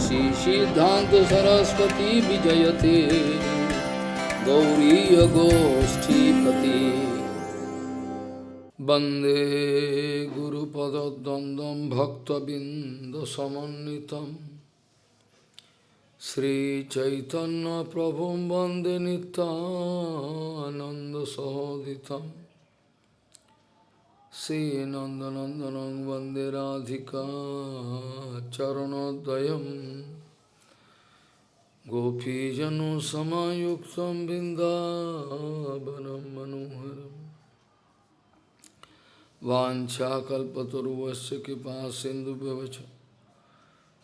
श्री सिद्धांत सरस्वती विजयते गौरीय गोष्ठीपति वंदे गुरुपद्वंद्वं भक्तबिंदसमन्वितं श्री चैतन्य प्रभुं वंदे नित्यानंद सहोदितं श्री नंदनंदनं वंदे राधिका चरणोदयं गोपीजनसमायुक्तं बिन्दावनं मनोहरम् वाञ्छाकल्पतरुवस्य कृपासिन्धुभ्यश्च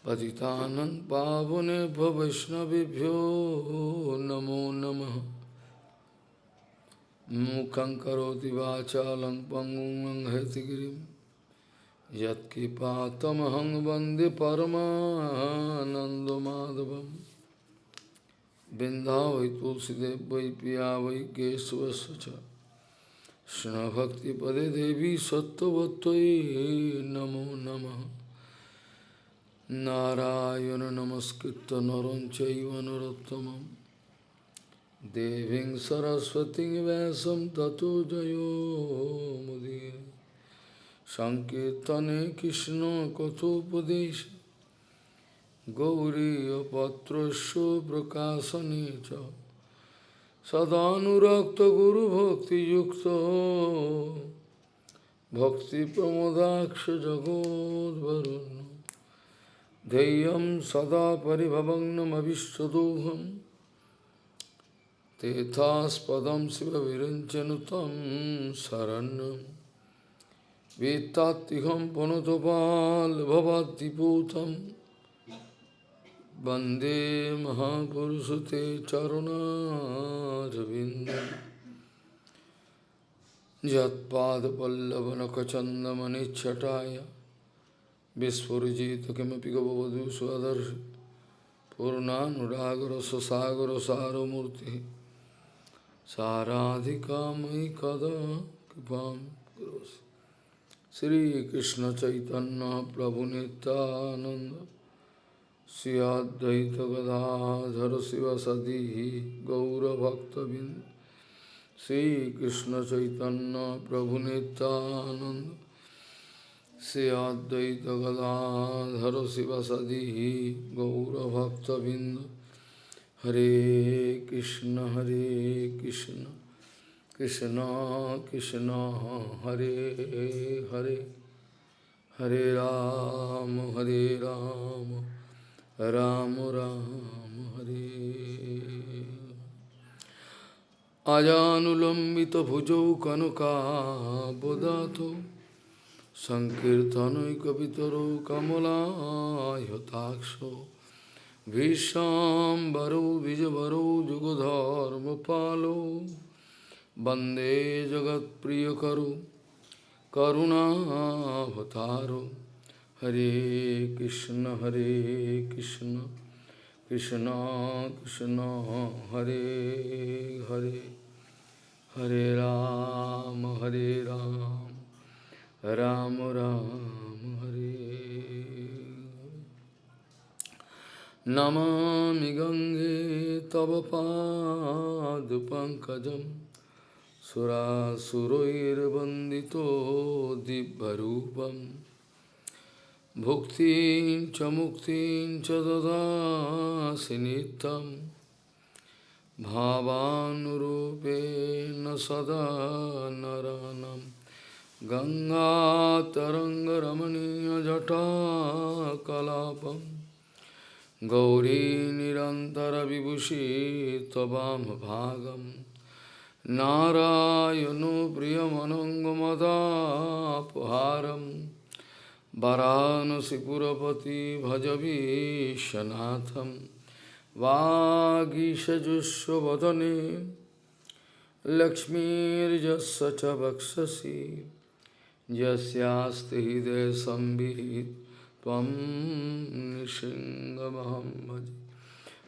पतितानं पावनेभ्यो वैष्णवेभ्यो नमो नमः। मूकं करोति वाचालं पङ्गुं लङ्घयतिगिरिं यत्कृपातमहं वन्दे परमानन्दमाधवं। बिन्दावै तुलसीदेव वै पिया वै केशवस्य च कृष्णभक्तिपदे देवी सत्त्ववत्त्वयि नमो नमः। नारायण नमस्कृत्य नरं चैव नरोत्तमं देवीं सरस्वतीं व्यासं ततो जयो मुदीरये। संकीर्तने कृष्ण कथोपदेशे गौरीयपत्रस्य प्रकाशने च सदानुरक्त गुरुभक्तियुक्तो भक्तिप्रमोदाक्ष जगोद्वरुण्य ध्येयं सदा परिभवग्नमभिष्टदोहं तेथास्पदं शिवविरञ्चनुतं शरण्यं वेत्तात्तिहं पुनतपाल्भवाद्दिपूतं वन्दे महापुरुषं ते चरुणारविन्दं। यत्पादपल्लवनखचन्दमनिच्छटाय विस्फुरिजित किमपि गववधू स्वदर्शि पूर्णानुरागरससागरसारमूर्तिः साराधिका मयि कदा कृपां करोसि। श्रीकृष्ण चैतन्य प्रभु नित्यानंद श्री अद्वैत गदाधर शिवसदि गौरभक्तबिंद। श्रीकृष्ण चैतन्य प्रभु नित्यानंद श्री अद्वैत गदाधर शिवसदि गौरभक्तबिंद। हरे कृष्ण कृष्ण कृष्ण हरे हरे हरे राम राम राम हरे। अजानुलंबित भुजौ कनकाबदातो संकीर्तनैकपितरो कमलायताक्षो भीष्माम्बरो द्विजवरो जुगधर्मपालो वन्दे जगत्प्रियकरो करुणावतारो। हरे कृष्ण कृष्ण कृष्ण हरे हरे हरे राम राम राम हरे। नमामि गंगे तव पादपङ्कजं सुरासुरैर्वन्दितो दिव्यरूपम् भुक्तिं च मुक्तिं च ददासि नित्यं भावानुरूपेण सदा नरानं। गंगातरङ्गरमणीयजटाकलापं गौरी निरन्तरविभूषि त्ववामभागं। नारायणो प्रियमनङ्गमदापहारं वाराणसीपुरपति भजवीशनाथं। वागीशजुष्वदने लक्ष्मीर्यस्य च वक्षसि यस्यास्ति हृदये संविहितं त्वं नृसिंहमहं भजे।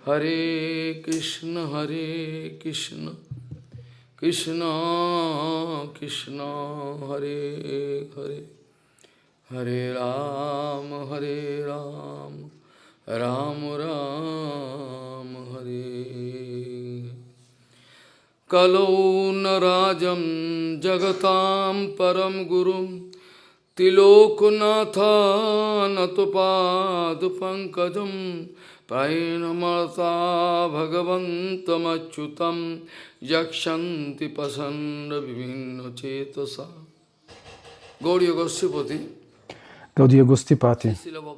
हरे कृष्ण कृष्ण कृष्ण हरे हरे हरे राम Ram Kalau narajam jagatam param gurum Tiloknatha natupadu pankajam Painamartha bhagavantam achyutam Yakshanti pasanda vivinna chetasa. Gauriya Goswami, Gaudiya Gostipati, Srila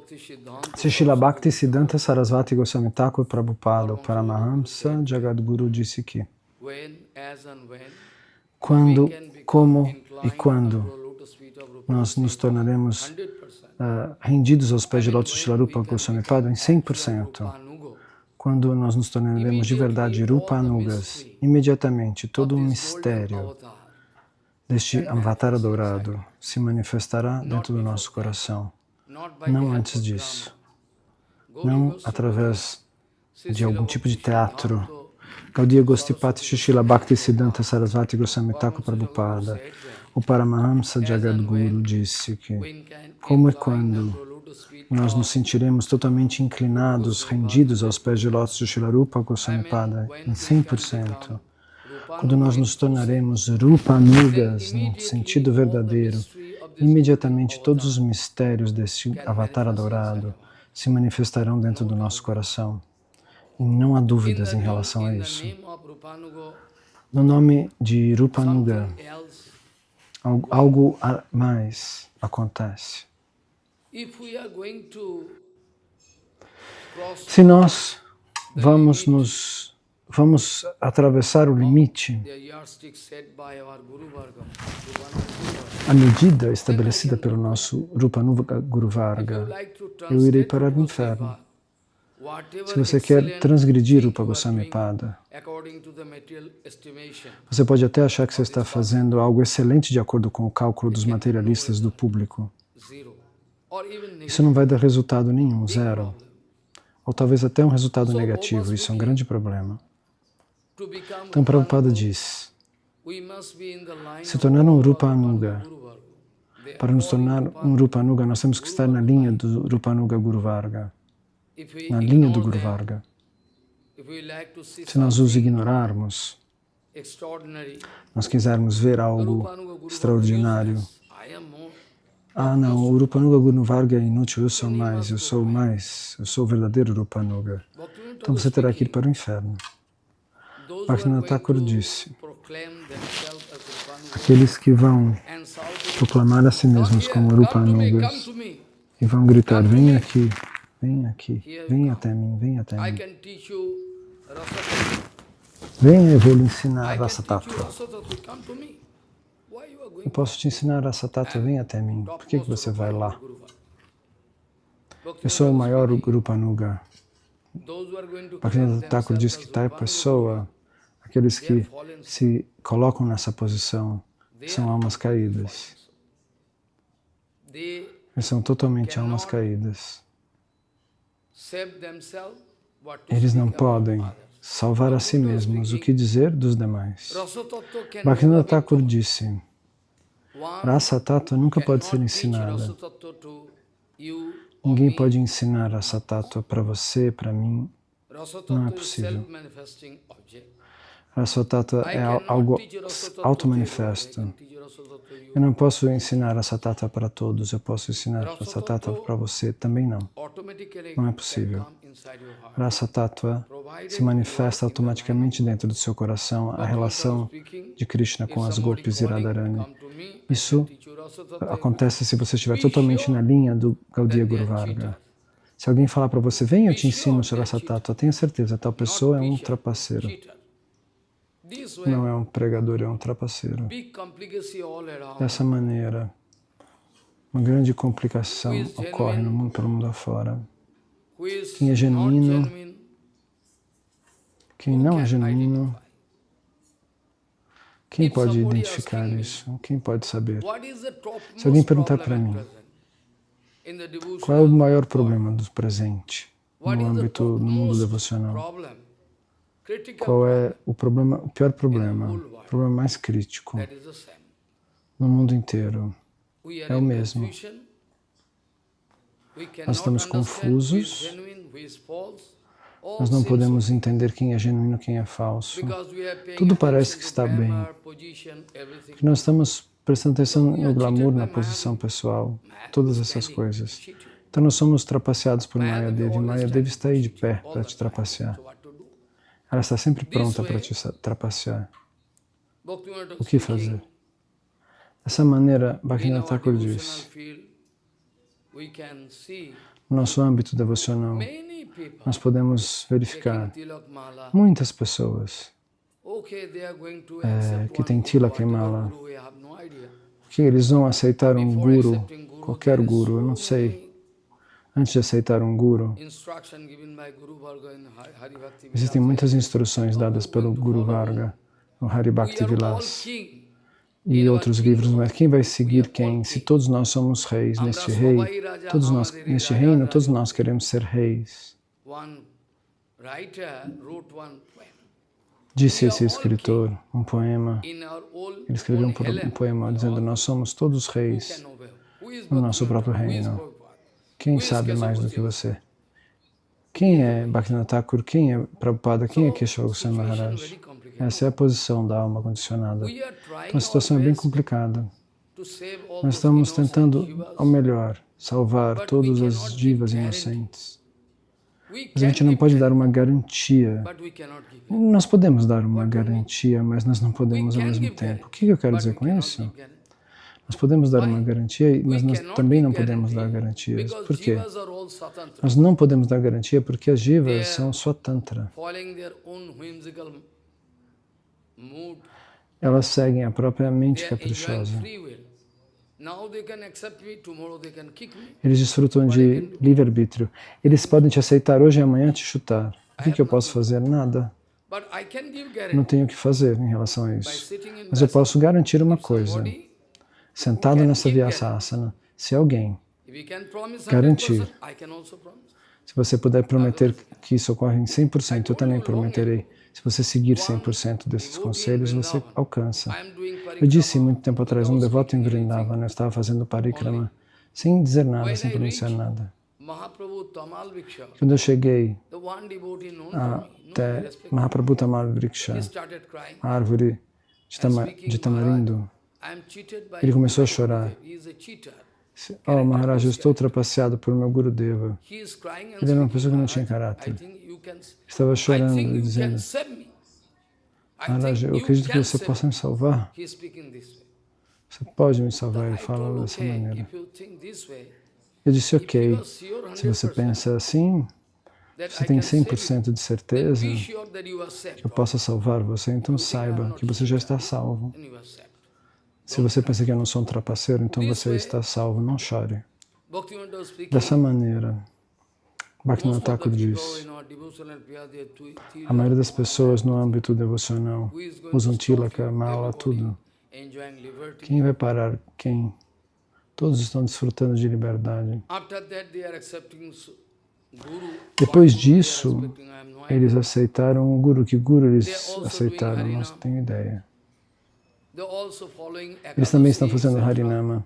Srila Bhakti Siddhanta Sarasvati Goswami Thakur Prabhupada, o Paramahamsa Jagadguru, disse que quando, como e quando nós nos tornaremos rendidos aos pés de Lótus de Srila Rupa Goswami Pada em 100%, quando nós nos tornaremos de verdade Rupa Anugas, imediatamente todo o mistério deste avatar dourado se manifestará dentro do nosso coração. Não antes disso. Não através de algum tipo de teatro. Gaudiya Gostipati Srila Bhakti Siddhanta Sarasvati Goswami Thakur Prabhupada, o Paramahamsa Jagadguru, disse que como e quando nós nos sentiremos totalmente inclinados, rendidos aos pés de lótus de Srila Rupa Goswami Pada em 100%, quando nós nos tornaremos Rupa Anugas no sentido verdadeiro, imediatamente todos os mistérios deste avatar adorado se manifestarão dentro do nosso coração. E não há dúvidas em relação a isso. No nome de Rupa Anuga, algo a mais acontece. Se nós vamos atravessar o limite, a medida estabelecida pelo nosso Rupa Anuga Guru Varga, eu irei para o inferno. Se você quer transgredir Rupa Goswami Pada, você pode até achar que você está fazendo algo excelente de acordo com o cálculo dos materialistas do público. Isso não vai dar resultado nenhum, zero. Ou talvez até um resultado negativo, isso é um grande problema. Então Prabhupada diz, se tornar um Rupa Anuga, para nos tornar um Rupa Anuga, nós temos que estar na linha do Rupa Anuga Guru Varga, na linha do Guru Varga. Se nós os ignorarmos, nós quisermos ver algo extraordinário, não, o Rupa Anuga Guru Varga é inútil, eu sou o verdadeiro Rupa Anuga. Então você terá que ir para o inferno. Bhaktivinoda Thakur disse, aqueles que vão proclamar a si mesmos como Rupa Anugas e vão gritar, vem aqui, vem até mim, vem até mim. Venha, eu vou lhe ensinar Rasa Tattva. Eu posso te ensinar Rasa Tattva, vem até mim. Por que você vai lá? Eu sou o maior Rupa Anuga. Bhaktivinoda Thakur diz que tal pessoa, aqueles que se colocam nessa posição, são almas caídas. Eles são totalmente almas caídas. Eles não podem salvar a si mesmos. O que dizer dos demais? Bhaktivinoda Thakur disse, Rasa Tattva nunca pode ser ensinada. Ninguém pode ensinar Rasa Tattva para você, para mim. Não é possível. Rasa Tattva é algo auto-manifesto. Eu não posso ensinar Rasa Tattva para todos, eu posso ensinar Rasa Tattva para você, também não. Não é possível. Rasa Tattva se manifesta automaticamente dentro do seu coração, a relação de Krishna com as Gopis e Radharani. Isso acontece se você estiver totalmente na linha do Gaudiya Guru Varga. Se alguém falar para você, vem, eu te ensino o Rasa Tattva, tenha certeza, tal pessoa é um trapaceiro. Não é um pregador, é um trapaceiro. Dessa maneira, uma grande complicação ocorre no mundo, pelo mundo afora. Quem é genuíno, quem não é genuíno, quem pode identificar isso? Quem pode saber? Se alguém perguntar para mim, qual é o maior problema do presente no mundo devocional? Qual é o pior problema, o problema mais crítico no mundo inteiro? É o mesmo. Nós estamos confusos, Nós não podemos entender quem é genuíno e quem é falso. Tudo parece que está bem. Porque nós estamos prestando atenção no glamour, na posição pessoal, todas essas coisas. Então nós somos trapaceados por Mayadevi. Mayadevi está aí de pé para te trapacear. Ela está sempre pronta para te trapacear. O que fazer? Dessa maneira, Bhaktivinoda Thakur diz, no nosso âmbito devocional, nós podemos verificar muitas pessoas que têm tilak e mala, que eles vão aceitar um guru, qualquer guru, eu não sei. Antes de aceitar um guru, existem muitas instruções dadas pelo Guru Varga, no Hari Bhakti Vilas e outros livros. Mas quem vai seguir quem? Se todos nós somos reis neste reino, todos nós queremos ser reis. Disse esse escritor um poema. Ele escreveu um poema dizendo: nós somos todos reis no nosso próprio reino. Quem sabe mais do que você? Quem é Bhaktivinoda Thakur? Quem é Prabhupada? Quem é Keshava Goswami Maharaj? Essa é a posição da alma condicionada. Então a situação é bem complicada. Nós estamos tentando, ao melhor, salvar todas as jivas inocentes. Mas a gente não pode dar uma garantia. Nós podemos dar uma garantia, mas nós não podemos ao mesmo tempo. O que eu quero dizer com isso? Nós podemos dar uma garantia, mas nós também não podemos dar garantias. Por quê? Nós não podemos dar garantia porque as jivas são swatantra. Elas seguem a própria mente caprichosa. Eles desfrutam de livre-arbítrio. Eles podem te aceitar hoje e amanhã te chutar. O que eu posso fazer? Nada. Não tenho o que fazer em relação a isso. Mas eu posso garantir uma coisa. Sentado nessa Vyasasana, se alguém garantir, se você puder prometer que isso ocorre em 100%, eu também prometerei. Se você seguir 100% desses conselhos, você alcança. Eu disse muito tempo atrás, um devoto em Vrindavana, eu estava fazendo parikrama, sem dizer nada, sem pronunciar nada. Quando eu cheguei até Mahaprabhu Tamal Vriksha, a árvore de tamarindo, ele começou a chorar. Oh, Maharaj, eu estou trapaceado por meu Gurudeva. Ele era uma pessoa que não tinha caráter. Estava chorando e dizendo: Maharaj, eu acredito que você possa me salvar. Você pode me salvar. Ele falava dessa maneira. Eu disse: ok, se você pensa assim, você tem 100% de certeza que eu possa salvar você, então saiba que você já está salvo. Se você pensa que eu não sou um trapaceiro, então você está salvo, não chore. Dessa maneira, Bhaktivinoda Thakur diz, a maioria das pessoas no âmbito devocional usam tilaka, mala, tudo. Quem vai parar quem? Todos estão desfrutando de liberdade. Depois disso, eles aceitaram o Guru. Que Guru eles aceitaram? Não tenho ideia. Eles também estão fazendo Harinama.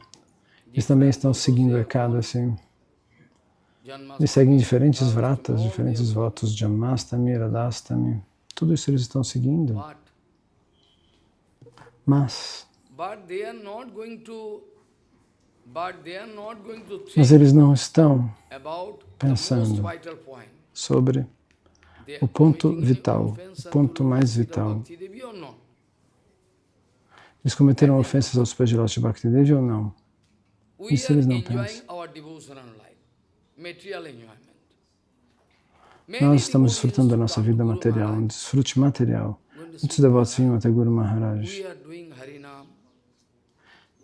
Eles também estão seguindo Ekadasi. Eles seguem diferentes vratas, diferentes votos, Janmastami, Radhastami. Tudo isso eles estão seguindo. Mas eles não estão pensando sobre o ponto vital, o ponto mais vital. Eles cometeram ofensas aos pés de Lord Bhaktidevi ou não? Isso eles não pensam. Nós estamos desfrutando da nossa vida material, um desfrute material. Muitos devotos vinham até Guru Maharaj.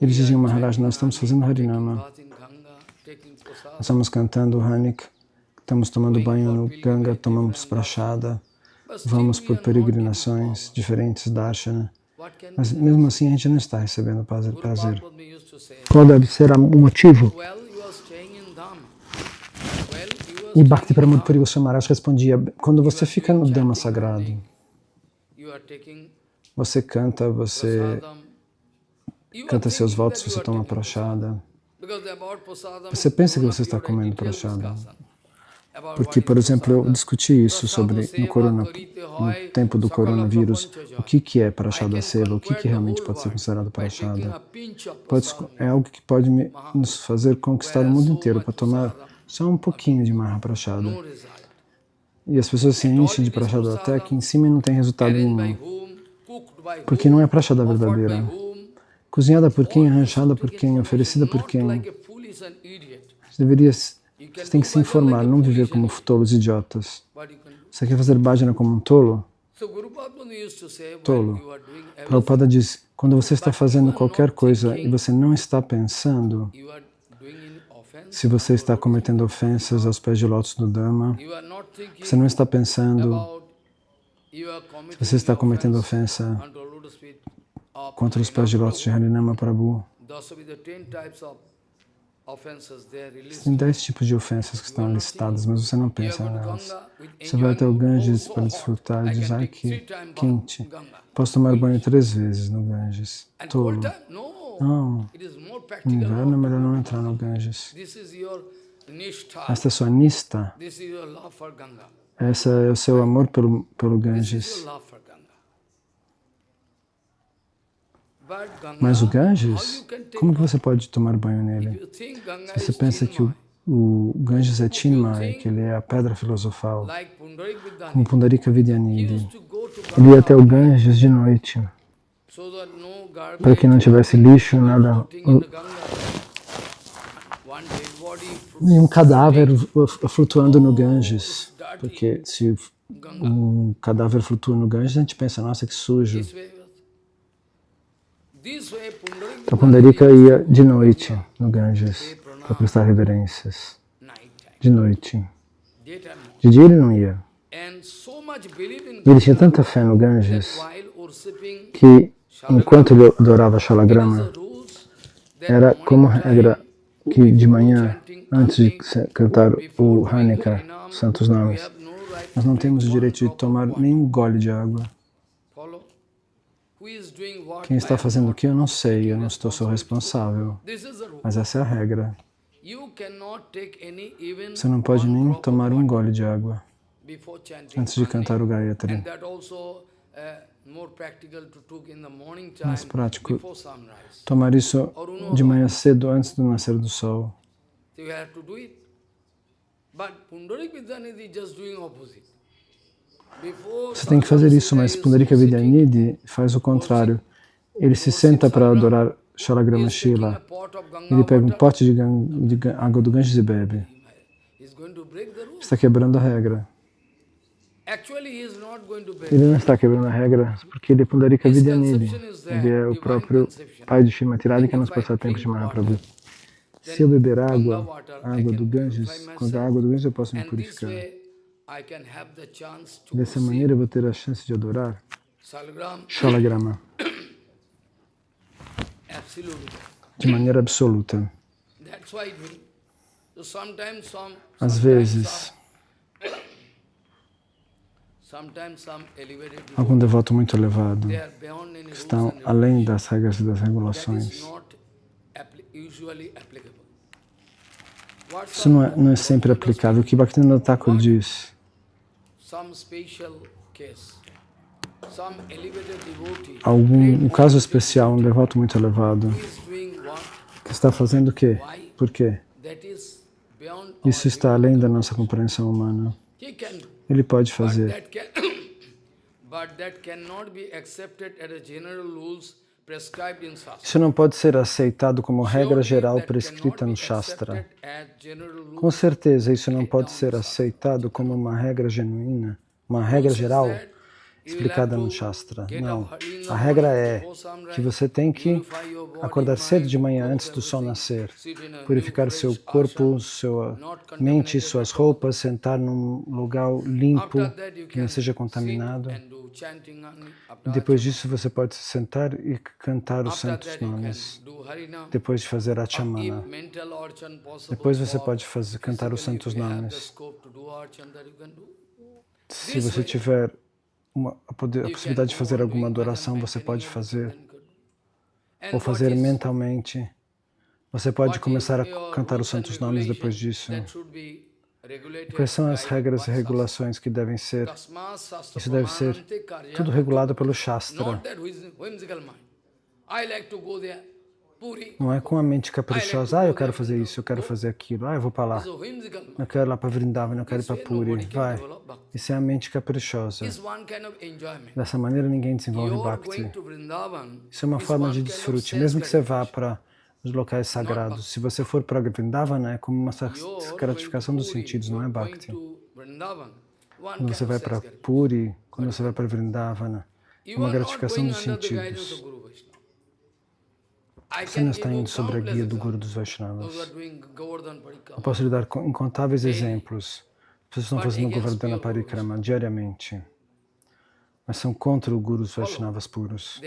Eles diziam: Maharaj, nós estamos fazendo Harinama. Nós estamos cantando Hanik, estamos tomando banho no Ganga, tomamos prachada, vamos por peregrinações diferentes, darshana. Mas mesmo assim a gente não está recebendo prazer. Qual deve ser o motivo? E Bhakti Pramod Puri Goswami Maharaj respondia: quando você fica no Dhamma sagrado, você canta seus votos, você toma prachada. Você pensa que você está comendo prachada. Porque, por exemplo, eu discuti isso sobre no tempo do coronavírus, o que é Prashada Seva, o que realmente pode ser considerado Prashada. É algo que pode nos fazer conquistar o mundo inteiro para tomar só um pouquinho de Mahaprashada. E as pessoas se enchem de Prashada até que em cima não tem resultado nenhum. Porque não é Prashada verdadeira. Cozinhada por quem, arranjada por quem, oferecida por quem. Você tem que se informar, não viver como tolos idiotas. Você quer fazer bhajana como um tolo? Tolo. Prabhupada diz, quando você está fazendo qualquer coisa e você não está pensando, se você está cometendo ofensas aos pés de lótus do Dhamma, você não está pensando, se você está cometendo ofensa contra os pés de lótus de Harinama Prabhu, tem 10 tipos de ofensas que estão listadas, mas você não pensa nelas. Você vai até o Ganges para desfrutar e diz, ai que quente. Posso tomar banho 3 vezes no Ganges. Tolo. Não. No inverno é melhor não entrar no Ganges. Esta é sua nista. Esse é o seu amor pelo Ganges. Mas o Ganges, como que você pode tomar banho nele? Se você pensa que o Ganges é Chinmay, que ele é a pedra filosofal, como Pundarika Vidyanidhi, ele ia até o Ganges de noite, para que não tivesse lixo, nada. E um cadáver flutuando no Ganges, porque se um cadáver flutua no Ganges, a gente pensa, nossa, que sujo. A Pundarika ia de noite no Ganges para prestar reverências. De noite. De dia ele não ia. E ele tinha tanta fé no Ganges que, enquanto ele adorava Shalagrama, era como regra que de manhã, antes de cantar o Hanika, os santos nomes, nós não temos o direito de tomar nem um gole de água. Quem está fazendo o que eu não sei, eu não sou responsável. Mas essa é a regra. Você não pode nem tomar um gole de água antes de cantar o Gayatri. Mais prático, tomar isso de manhã cedo antes do nascer do sol. Você tem que fazer isso, mas Pundarika Vidyanidhi faz o contrário. Ele se senta para adorar Shalagrama Shila. Ele pega um pote de água do Ganges e bebe. Está quebrando a regra. Ele não está quebrando a regra porque ele é Pundarika Vidyanidhi. Ele é o próprio pai de Srimati Radhika nos passatempos de Mahaprabhu. Se eu beber água do Ganges, com a água do Ganges eu posso me purificar. Dessa maneira eu vou ter a chance de adorar Shalagrama de maneira absoluta. Às vezes, algum devoto muito elevado que estão além das regras e das regulações. Isso não é sempre aplicável. O que Bhaktivinoda Thakur diz? Um caso especial, um devoto muito elevado, que está fazendo o quê? Por quê? Isso está além da nossa compreensão humana. Ele pode fazer. Isso não pode ser aceitado como regra geral prescrita no Shastra. Com certeza, isso não pode ser aceitado como uma regra genuína, uma regra geral explicada no Shastra. Não. A regra é que você tem que acordar cedo de manhã antes do sol nascer, purificar seu corpo, sua mente, suas roupas, sentar num lugar limpo, que não seja contaminado. E depois disso você pode se sentar e cantar os santos nomes. Depois de fazer Achamana. Depois você pode cantar os santos nomes. Se você tiver a possibilidade de fazer alguma adoração, você pode fazer. Ou fazer mentalmente. Você pode começar a cantar os santos nomes depois disso. Quais são as regras e regulações que devem ser? Isso deve ser tudo regulado pelo Shastra. Não é com a mente caprichosa, eu quero fazer isso, eu quero fazer aquilo, eu vou para lá. Eu quero ir lá para Vrindavan, eu quero ir para Puri. Vai. Isso é a mente caprichosa. Dessa maneira ninguém desenvolve Bhakti. Isso é uma forma de desfrute. Mesmo que você vá para os locais sagrados, se você for para Vrindavana, é como uma gratificação dos sentidos, não é Bhakti. Quando você vai para Puri, quando você vai para Vrindavana, é uma gratificação dos sentidos. Você não está indo sobre a guia do Guru dos Vaishnavas. Eu posso lhe dar incontáveis exemplos. Vocês estão fazendo Govardhana Parikrama diariamente, mas são contra o Guru dos Vaishnavas puros.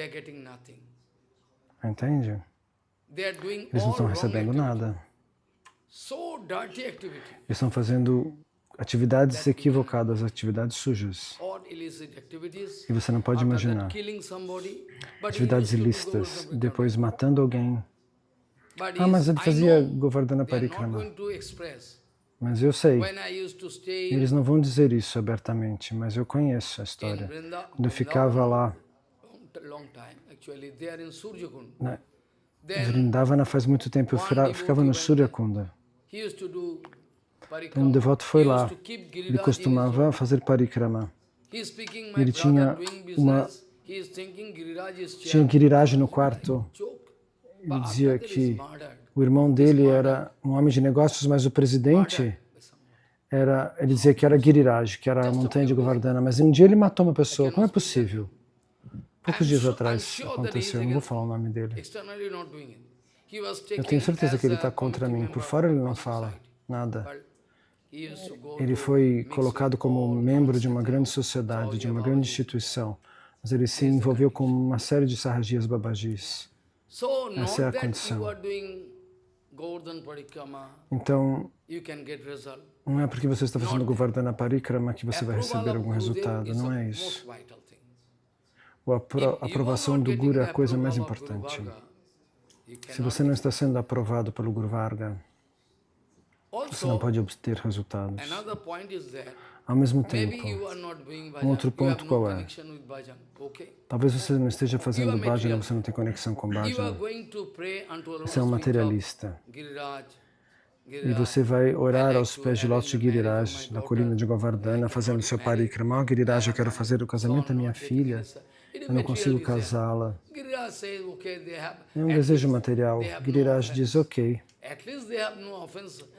Entende? Eles não estão recebendo nada. Eles estão fazendo atividades equivocadas, atividades sujas. E você não pode imaginar. Atividades ilícitas, depois matando alguém. Mas ele fazia Govardhana Parikrama. Mas eu sei. Eles não vão dizer isso abertamente, mas eu conheço a história. Quando eu ficava lá, Vrindavana faz muito tempo, eu ficava no Surya Kunda. Um devoto foi lá, ele costumava fazer parikrama. Ele tinha Giriraj no quarto. Ele dizia que o irmão dele era um homem de negócios, mas o presidente ele dizia que era Giriraj, que era a montanha de Govardhana, mas um dia ele matou uma pessoa. Como é possível? Poucos dias atrás aconteceu, eu não vou falar o nome dele. Eu tenho certeza que ele está contra mim. Por fora ele não fala nada. Ele foi colocado como membro de uma grande sociedade, de uma grande instituição, mas ele se envolveu com uma série de sarrajias babajis. Essa é a condição. Então, não é porque você está fazendo Govardhana Parikrama que você vai receber algum resultado, não é isso. A aprovação do Guru é a coisa mais importante. Se você não está sendo aprovado pelo Guru Varga, você não pode obter resultados. Ao mesmo tempo, um outro ponto qual é? Talvez você não esteja fazendo bhajana, você não tem conexão com bhajana. Você é um materialista. E você vai orar aos pés de lótus de Giriraj, da colina de Govardhana, fazendo seu parikrama. Giriraj, eu quero fazer o casamento da minha filha. Eu não consigo casá-la. É um desejo material. Giriraj diz, ok.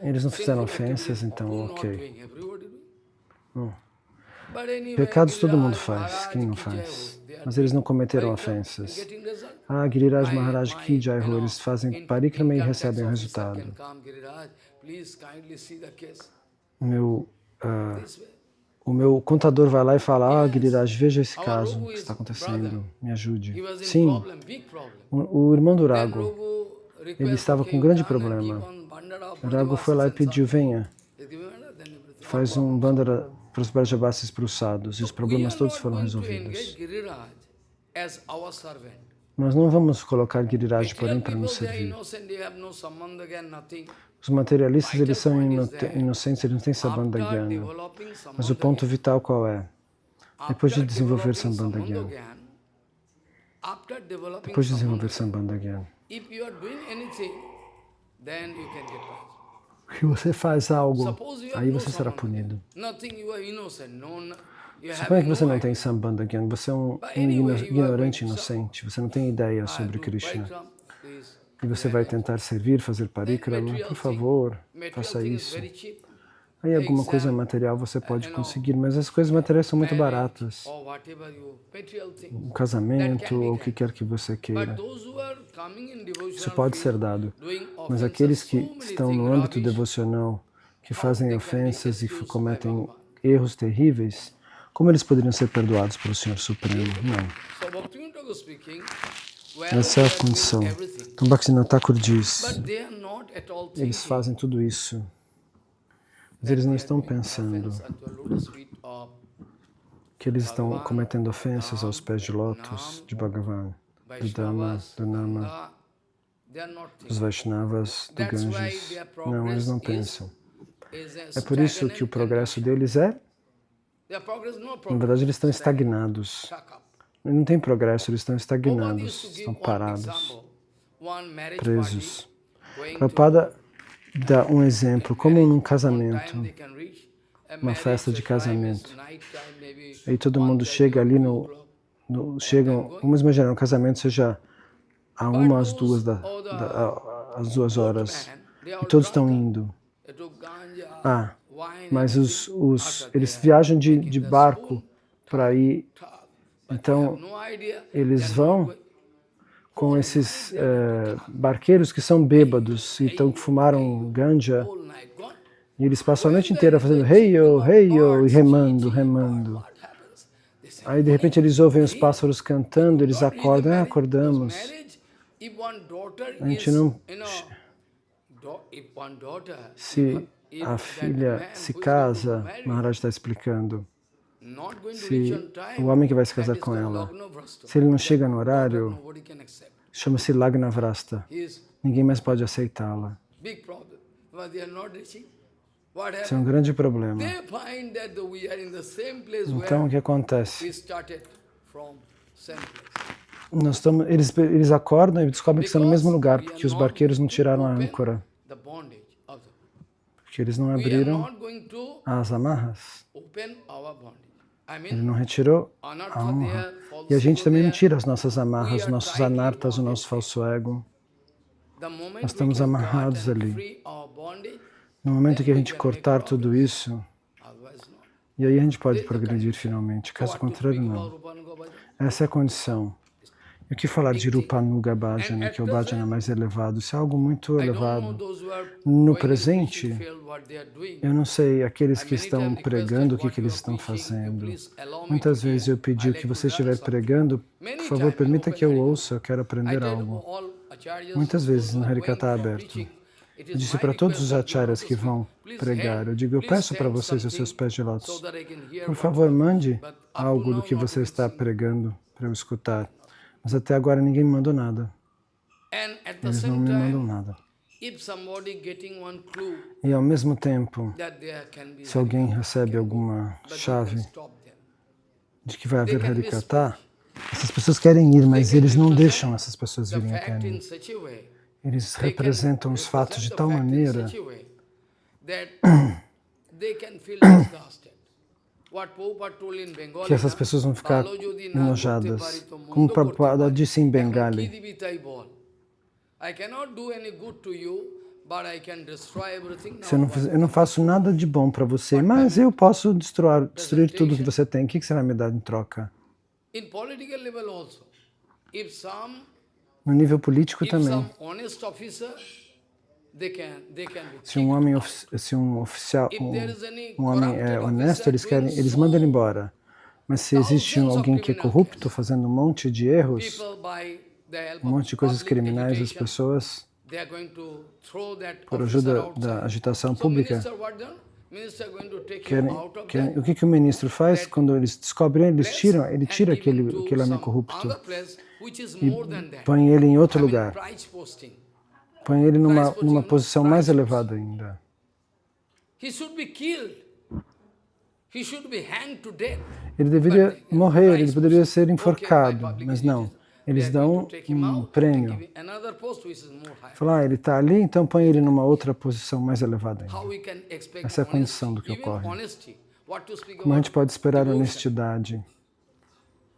Eles não fizeram ofensas, então ok. Pecados todo mundo faz, quem não faz? Mas eles não cometeram ofensas. Giriraj Maharaj Ki Jai Ho, eles fazem parikrama e recebem o resultado. O meu contador vai lá e fala, Giriraj, veja esse caso que está acontecendo, me ajude. Sim, o irmão do Rago, ele estava com um grande problema. O Rago foi lá e pediu, venha, faz um bandara para os Brajabasis para os sadhus, e os problemas todos foram resolvidos. Nós não vamos colocar Giriraj, porém, para nos servir. Os materialistas, eles são inocentes, eles não têm Sambandha Gyana. Mas o ponto vital qual é? Depois de desenvolver Sambandha Gyana. Depois de desenvolver Sambandha Gyana. Se você faz algo, aí você será punido. Suponha que você não tem Sambandha Gyana, você é um ignorante inocente, você não tem ideia sobre Krishna. E você vai tentar servir, fazer parikrama, por favor, faça isso. Aí alguma coisa material você pode conseguir, mas as coisas materiais são muito baratas. Um casamento, ou o que quer que você queira. Isso pode ser dado. Mas aqueles que estão no âmbito devocional, que fazem ofensas e cometem erros terríveis, como eles poderiam ser perdoados pelo Senhor Supremo? Não. Essa é a condição. Então Bhaktivinoda Thakur diz, eles fazem tudo isso, mas eles não estão pensando que eles estão cometendo ofensas aos pés de lótus de Bhagavan, do Dhamma, do Nama, dos Vaishnavas, do Ganges. Não, eles não pensam. É por isso que o progresso deles é, na verdade, eles estão estagnados. Não tem progresso, eles estão estagnados, estão parados, presos. Prabhupada dá um exemplo, como num casamento, uma festa de casamento. Aí todo mundo chega ali vamos imaginar, um casamento seja a 1 às 2 às 2 horas, e todos estão indo. Mas eles viajam de barco para ir, então eles vão com esses barqueiros que são bêbados, então fumaram ganja, e eles passam a noite inteira fazendo hey-yo, hey-yo, e remando. Aí de repente eles ouvem os pássaros cantando, eles acordam, acordamos. A gente não... Se a filha se casa, Maharaj está explicando, se o homem que vai se casar com ela, se ele não chega no horário, chama-se Lagnavrasta. Ninguém mais pode aceitá-la. Isso é um grande problema. Então, o que acontece? Eles acordam e descobrem que estão no mesmo lugar, porque os barqueiros não tiraram a âncora. Porque eles não abriram as amarras. Ele não retirou a honra. E a gente também não tira as nossas amarras, os nossos anartas, o nosso falso ego. Nós estamos amarrados ali. No momento que a gente cortar tudo isso, e aí a gente pode progredir finalmente. Caso contrário, não. Essa é a condição. E o que falar de Rupanuga Bhajana, que é o Bhajana mais elevado? Isso é algo muito elevado. No presente, eu não sei aqueles que estão pregando o que eles estão fazendo. Muitas vezes eu pedi que você estiver pregando, por favor, permita que eu ouça, eu quero aprender algo. Muitas vezes no Harikata aberto. Eu disse para todos os acharyas que vão pregar, eu digo, eu peço para vocês os seus pés de lótus, por favor, mande algo do que você está pregando para eu escutar. Mas até agora ninguém me mandou nada. Eles não me mandam nada. E ao mesmo tempo, se alguém recebe alguma chave de que vai haver Harikata, essas pessoas querem ir, mas eles não deixam essas pessoas virem até mim. Eles representam os fatos de tal maneira que essas pessoas vão ficar enojadas. Como Prabhupada disse em Bengali, eu não faço nada de bom para você, mas eu posso destruir tudo que você tem. O que você vai me dar em troca? No nível político também. Se um homem é honesto, eles mandam ele embora. Mas se existe alguém que é corrupto, fazendo um monte de erros, um monte de coisas criminais, as pessoas, por ajuda da agitação pública, o que o ministro faz? Quando eles descobrem, ele tira aquele homem corrupto e põe ele em outro lugar. Põe ele numa posição mais elevada ainda. Ele deveria morrer, ele poderia ser enforcado, mas não. Eles dão um prêmio. Falar, ele está ali, então põe ele numa outra posição mais elevada ainda. Essa é a condição do que ocorre. Como a gente pode esperar honestidade?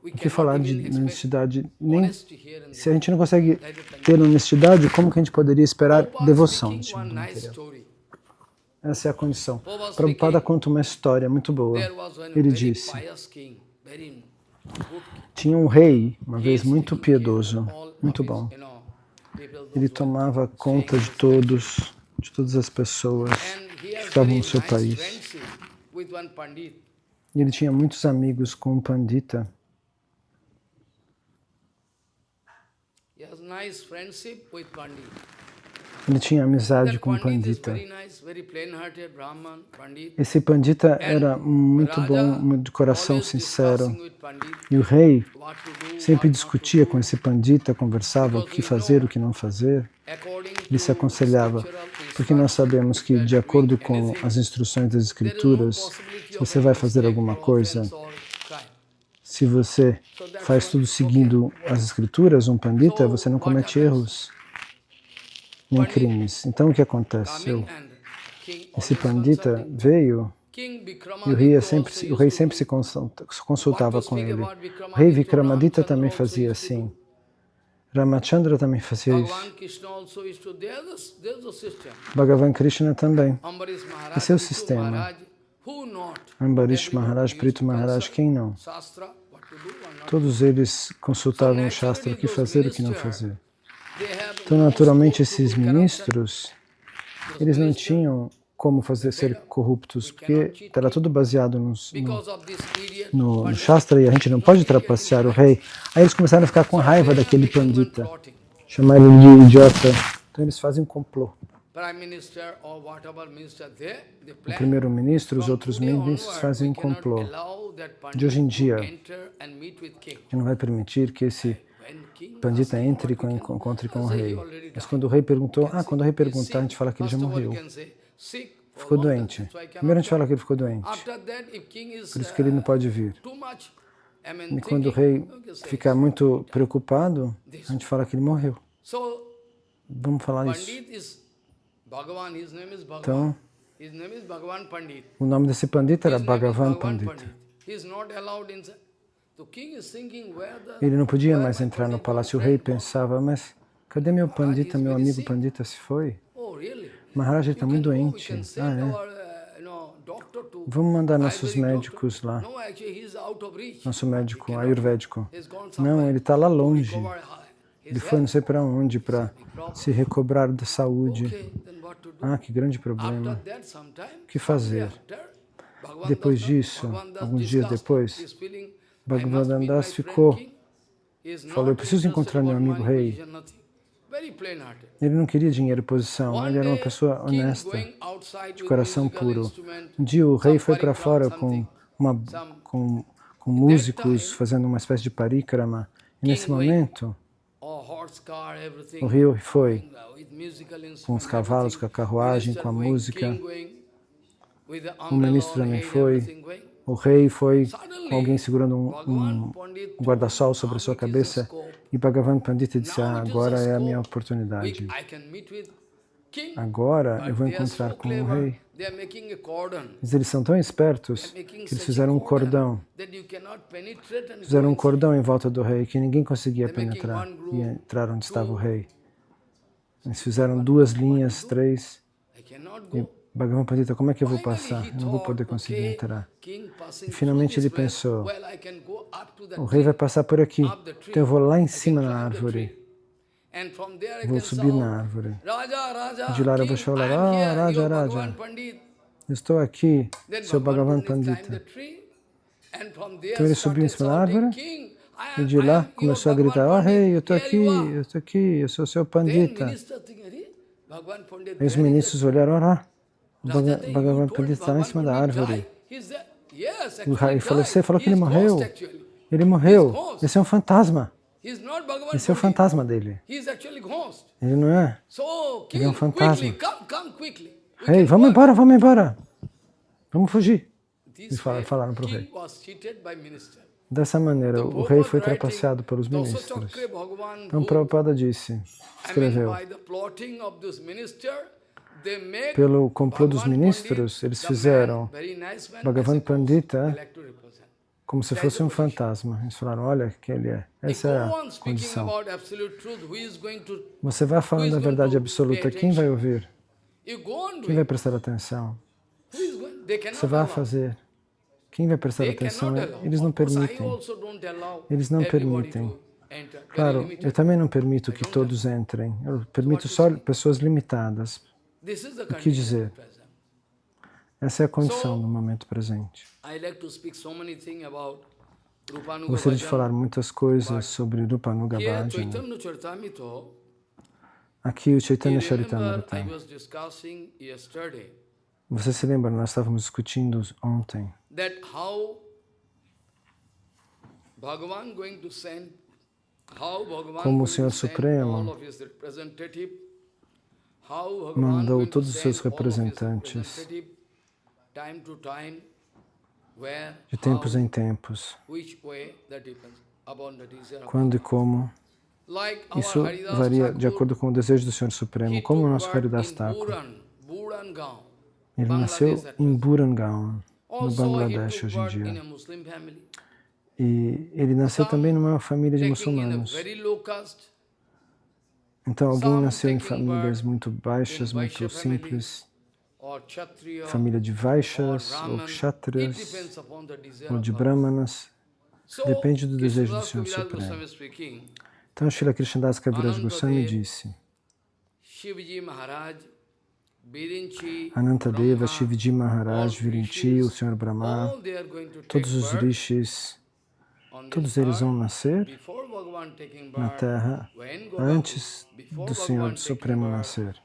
O que falar de honestidade? Nem, se a gente não consegue ter honestidade, como que a gente poderia esperar devoção neste mundo material? Essa é a condição. Prabhupada conta uma história muito boa. Ele disse, tinha um rei, uma vez muito piedoso, muito bom. Ele tomava conta de todas as pessoas que estavam no seu país. E ele tinha muitos amigos com um pandita. Ele tinha amizade com um pandita. Esse pandita era muito bom, de coração sincero. E o rei sempre discutia com esse pandita, conversava o que fazer, o que não fazer. Ele se aconselhava. Porque nós sabemos que, de acordo com as instruções das Escrituras, se você vai fazer alguma coisa, se você faz tudo seguindo as Escrituras, um pandita, você não comete erros nem crimes. Então, o que aconteceu? Esse pandita veio e o rei sempre se consultava com ele. O rei Vikramadita também fazia assim. Ramachandra também fazia isso. Bhagavan Krishna também. Esse é o sistema. Ambarish Maharaj, Prithu Maharaj, quem não? Todos eles consultavam o Shastra, o que fazer e o que não fazer. Então, naturalmente, esses ministros, eles não tinham como ser corruptos, porque era tudo baseado no Shastra e a gente não pode trapacear o rei. Aí eles começaram a ficar com raiva daquele pandita, chamaram ele de idiota. Então eles fazem um complô. O primeiro-ministro, os outros ministros fazem um complô. De hoje em dia, que não vai permitir que esse pandita entre e encontre com o rei. Mas quando o rei perguntou, quando o rei perguntar, a gente fala que ele já morreu. Ficou doente. Primeiro a gente fala que ele ficou doente. Por isso que ele não pode vir. E quando o rei ficar muito preocupado, a gente fala que ele morreu. Vamos falar isso. Então, o nome desse pandita era Bhagavan Pandita. Ele não podia mais entrar no palácio. O rei pensava, mas cadê meu pandita, meu amigo pandita se foi? Maharaj está muito doente. Vamos mandar nossos médicos lá. Nosso médico ayurvédico. Não, ele está lá longe. Ele foi não sei para onde para se recobrar da saúde. Que grande problema. O que fazer? Depois disso, alguns dias depois, Bhagavan Das falou, eu preciso encontrar meu amigo rei. Ele não queria dinheiro e posição, ele era uma pessoa honesta, de coração puro. Um dia o rei foi para fora com músicos, fazendo uma espécie de parikrama. E nesse momento, o rei foi com os cavalos, com a carruagem, com a música. O ministro também foi. O rei foi com alguém segurando um guarda-sol sobre a sua cabeça. E Bhagavan Pandita disse, agora é a minha oportunidade. Agora eu vou encontrar com o rei. Mas eles são tão espertos que eles fizeram um cordão. Fizeram um cordão em volta do rei que ninguém conseguia penetrar e entrar onde estava o rei. Eles fizeram 2 linhas, 3. E Bhagavan Pandita, como é que eu vou passar? Eu não vou poder conseguir entrar. E finalmente ele pensou, o rei vai passar por aqui, então eu vou lá em cima na árvore. Vou subir na árvore. De lá eu vou falar, Raja, Raja, eu estou aqui, seu Bhagavan Pandita. Então ele subiu em cima da árvore e de lá começou a gritar, rei, eu estou aqui, eu sou seu Pandita. E os ministros olharam, o Bhagavan Pandita está lá em cima da árvore. O rei falou, você falou que ele morreu. Ele morreu. Esse é um fantasma. Esse é o fantasma dele. Ele não é. Ele é um fantasma. Rei, vamos embora. Vamos fugir. E falaram para o rei. Dessa maneira, o rei foi trapaceado pelos ministros. Então, Prabhupada escreveu, pelo complô dos ministros, eles fizeram Bhagavan Pandita como se fosse um fantasma. Eles falaram, olha que ele é. Essa é a condição. Você vai falando a verdade absoluta, quem vai ouvir? Quem vai prestar atenção? Você vai fazer. Quem vai prestar atenção? Eles não permitem. Eles não permitem. Claro, eu também não permito que todos entrem. Eu permito só pessoas limitadas. O que dizer? Essa é a condição no momento presente. Gostaria de falar muitas coisas sobre Rupanuga Bhajana. Aqui o Chaitanya Charitamrita. Você se lembra, nós estávamos discutindo ontem como o Senhor Supremo mandou todos os seus representantes de tempos em tempos, quando e como. Isso varia de acordo com o desejo do Senhor Supremo, como o nosso Haridas Thakur. Ele nasceu em Burangaon, no Bangladesh hoje em dia. E ele nasceu também numa família de muçulmanos. Então alguém nasceu em famílias muito baixas, muito simples, família de Vaishyas, ou Kshatriyas, ou de Brahmanas. Depende do desejo do Senhor Supremo. Então Srila Krishnadas Kaviraj Goswami disse: Anantadeva, Shivji Maharaj, Virinchi, o Senhor Brahma, todos os rishis, todos eles vão nascer na Terra antes do Senhor Supremo nascer.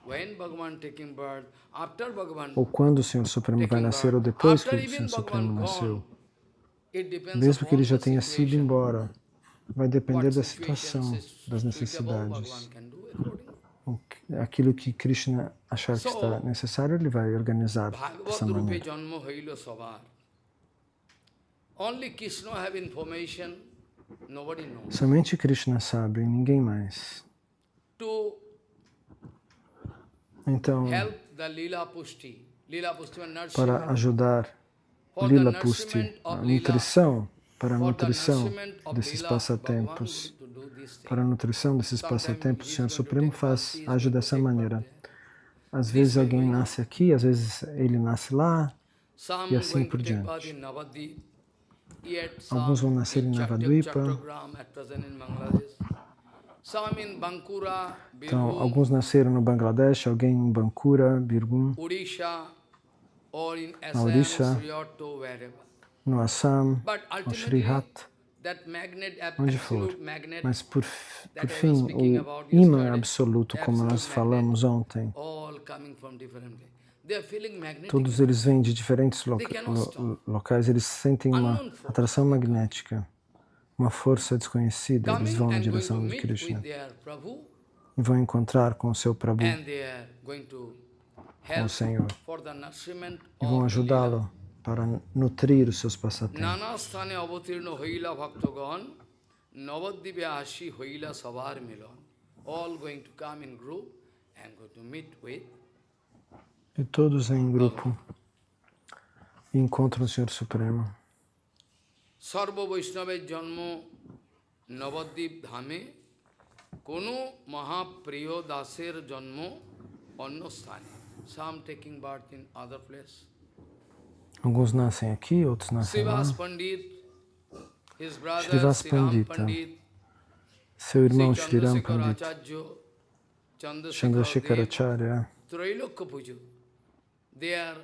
Ou quando o Senhor Supremo vai nascer, ou depois que o Senhor Supremo nasceu. Mesmo que ele já tenha sido embora, vai depender da situação, das necessidades. Aquilo que Krishna achar que está necessário, ele vai organizar dessa maneira. Somente Krishna sabe, ninguém mais. Então, para ajudar Lila Pusti, a nutrição, para a nutrição desses passatempos, o Senhor Supremo age dessa maneira. Às vezes alguém nasce aqui, às vezes ele nasce lá, e assim por diante. Alguns vão nascer em Navadvipa. Então, alguns nasceram no Bangladesh, alguém em Bankura, Birgun, na Odisha, no Assam, no Srihat, onde for. Mas, por fim, o imã absoluto, como nós falamos ontem, todos eles vêm de diferentes locais, eles sentem uma atração magnética, uma força desconhecida, eles vão na direção de Krishna e vão encontrar com o seu Prabhu, com o Senhor, e vão ajudá-lo para nutrir os seus passatempos. E todos em grupo encontram o Senhor Supremo. Sarva Vaishnava Janmo Navadip Dhame Kono Mahapriyo Daser Janmo Annostane. Some taking birth in other place. Alguns nascem aqui, outros nascem lá. Srivas Pandit, his brother Srivas Sriram Pandita, Pandit, seu irmão Sriram Pandit, Chandrasekhara Chandrasekharacharya. Trailokya Puja. They are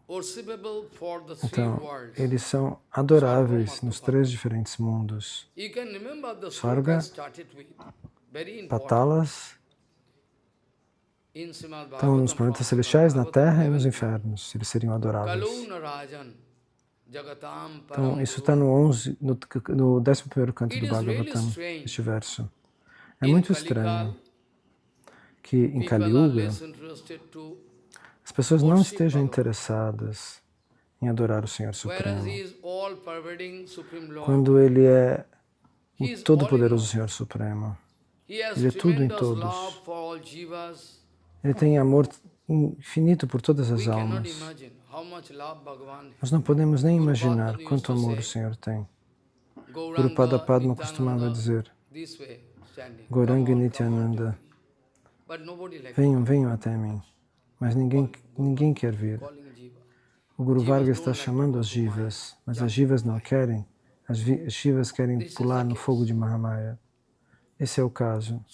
worshipable for the three Então, worlds. eles são adoráveis nos três diferentes mundos. You can remember the Svarga, sloka started with very important. Patalas, In Srimad estão nos planetas celestiais, na Terra e nos infernos. Eles seriam adoráveis. Kaluna Rajan Jagatam Então, isso está no 11º canto do Bhagavatam, este verso. É muito estranho que em Kali Yuga as pessoas não estejam interessadas em adorar o Senhor Supremo, quando Ele é o Todo-Poderoso Senhor Supremo. Ele é tudo em todos. Ele tem amor infinito por todas as almas. Nós não podemos nem imaginar quanto amor o Senhor tem. Guru Pada Padma costumava dizer, Gauranga Nityananda, venham até mim. Mas ninguém quer vir. O Guru Varga está chamando as jivas, mas as jivas não querem. As jivas querem pular no fogo de Mahamaya. Esse é o caso.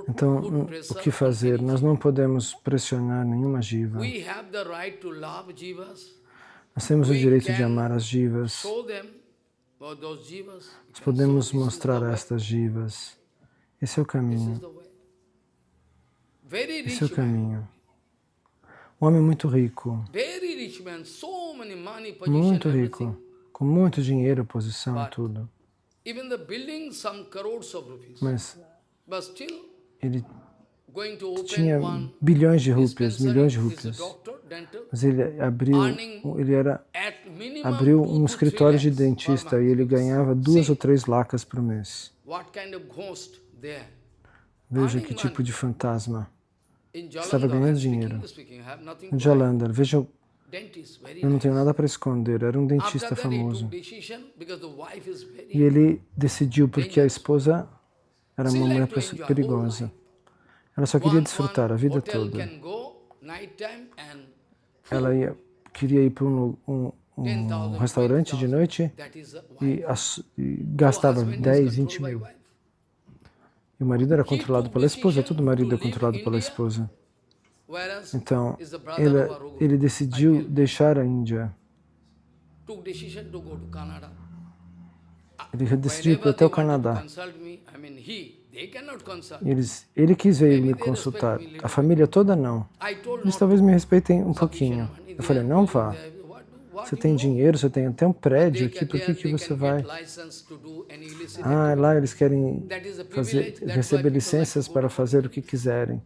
Então, o que fazer? Nós não podemos pressionar nenhuma jiva. Nós temos o direito de amar as jivas. Nós podemos mostrar a estas jivas. Esse é o caminho. Esse é o caminho. Um homem muito rico, com muito dinheiro, posição, tudo. Mas ele going to open tinha one bilhões de rúpias, dispensary. milhões de He's a rúpias. doctor, dental, Mas ele at minimum abriu 2 um to 3 escritório de lakhs per dentista month. e ele ganhava 2 ou 3 lacas por mês. What kind of ghost there? Veja Earning que tipo money. de fantasma. In Estava Jalandhar, ganhando I'm dinheiro. speaking, I have nothing Em to hide. Jalandhar, veja, Dentist, very eu não tenho nice. nada para esconder, era um After dentista that, he famoso. took decision because the wife is very E ele decidiu porque a esposa era She uma mulher like to enjoy perigosa. whole life. Ela só queria One desfrutar a vida hotel toda. can go nighttime and Ela queria ir para um 10,000, restaurante de 20,000. noite That is a wife. e gastava So husband is 10, 20 controlled by mil. wife. E o marido era controlado pela esposa, todo marido é controlado pela esposa. Whereas Então, is the brother of Arugula. ele decidiu deixar a Índia. Took decision to go to Canada. Ele decidiu ir até o Canadá. Consult me, I mean they cannot consult. Ele quis vir me consultar. A família toda não. I told Eles not talvez me respeitem um pouquinho. money. Eu falei, não vá. What Você you tem know? dinheiro, você tem até um prédio aqui, por They que você can vai? get license to do any illicit Ah, lá eles querem That is a fazer, privilege. That's why receber people licenças like to go para to fazer o que quiserem.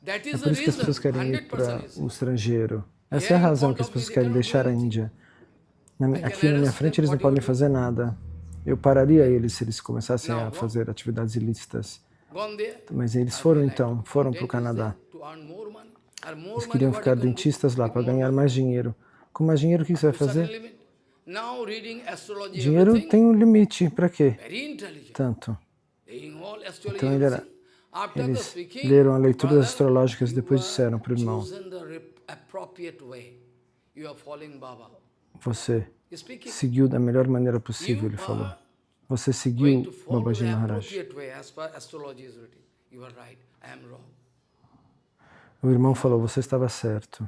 That É is por the isso que as reason. pessoas querem ir para 100% is. o estrangeiro. Essa é a razão que as pessoas querem deixar a Índia. Aqui na minha frente eles não podem fazer nada. Eu pararia eles se eles começassem a fazer atividades ilícitas. Gone there. Mas eles foram então, foram para o Canadá. To earn more money. Or more Eles money, queriam what ficar you can do? dentistas lá para ganhar mais dinheiro. Com mais dinheiro, o que você vai Certain fazer? limit. Now reading astrology, Dinheiro everything, tem um limite. Para quê? very intelligent. Tanto. Reading all astrology, Então everything. After the eles speaking, leram a leitura brother, astrológicas e depois you disseram para o are irmão: chosen the appropriate way. You are following Baba. Você Speaking, seguiu da melhor maneira possível, you ele falou. are Você going seguiu to follow Babaji the Maharaj. appropriate way as per astrology is written. You are right. I am wrong. O irmão falou: você estava certo.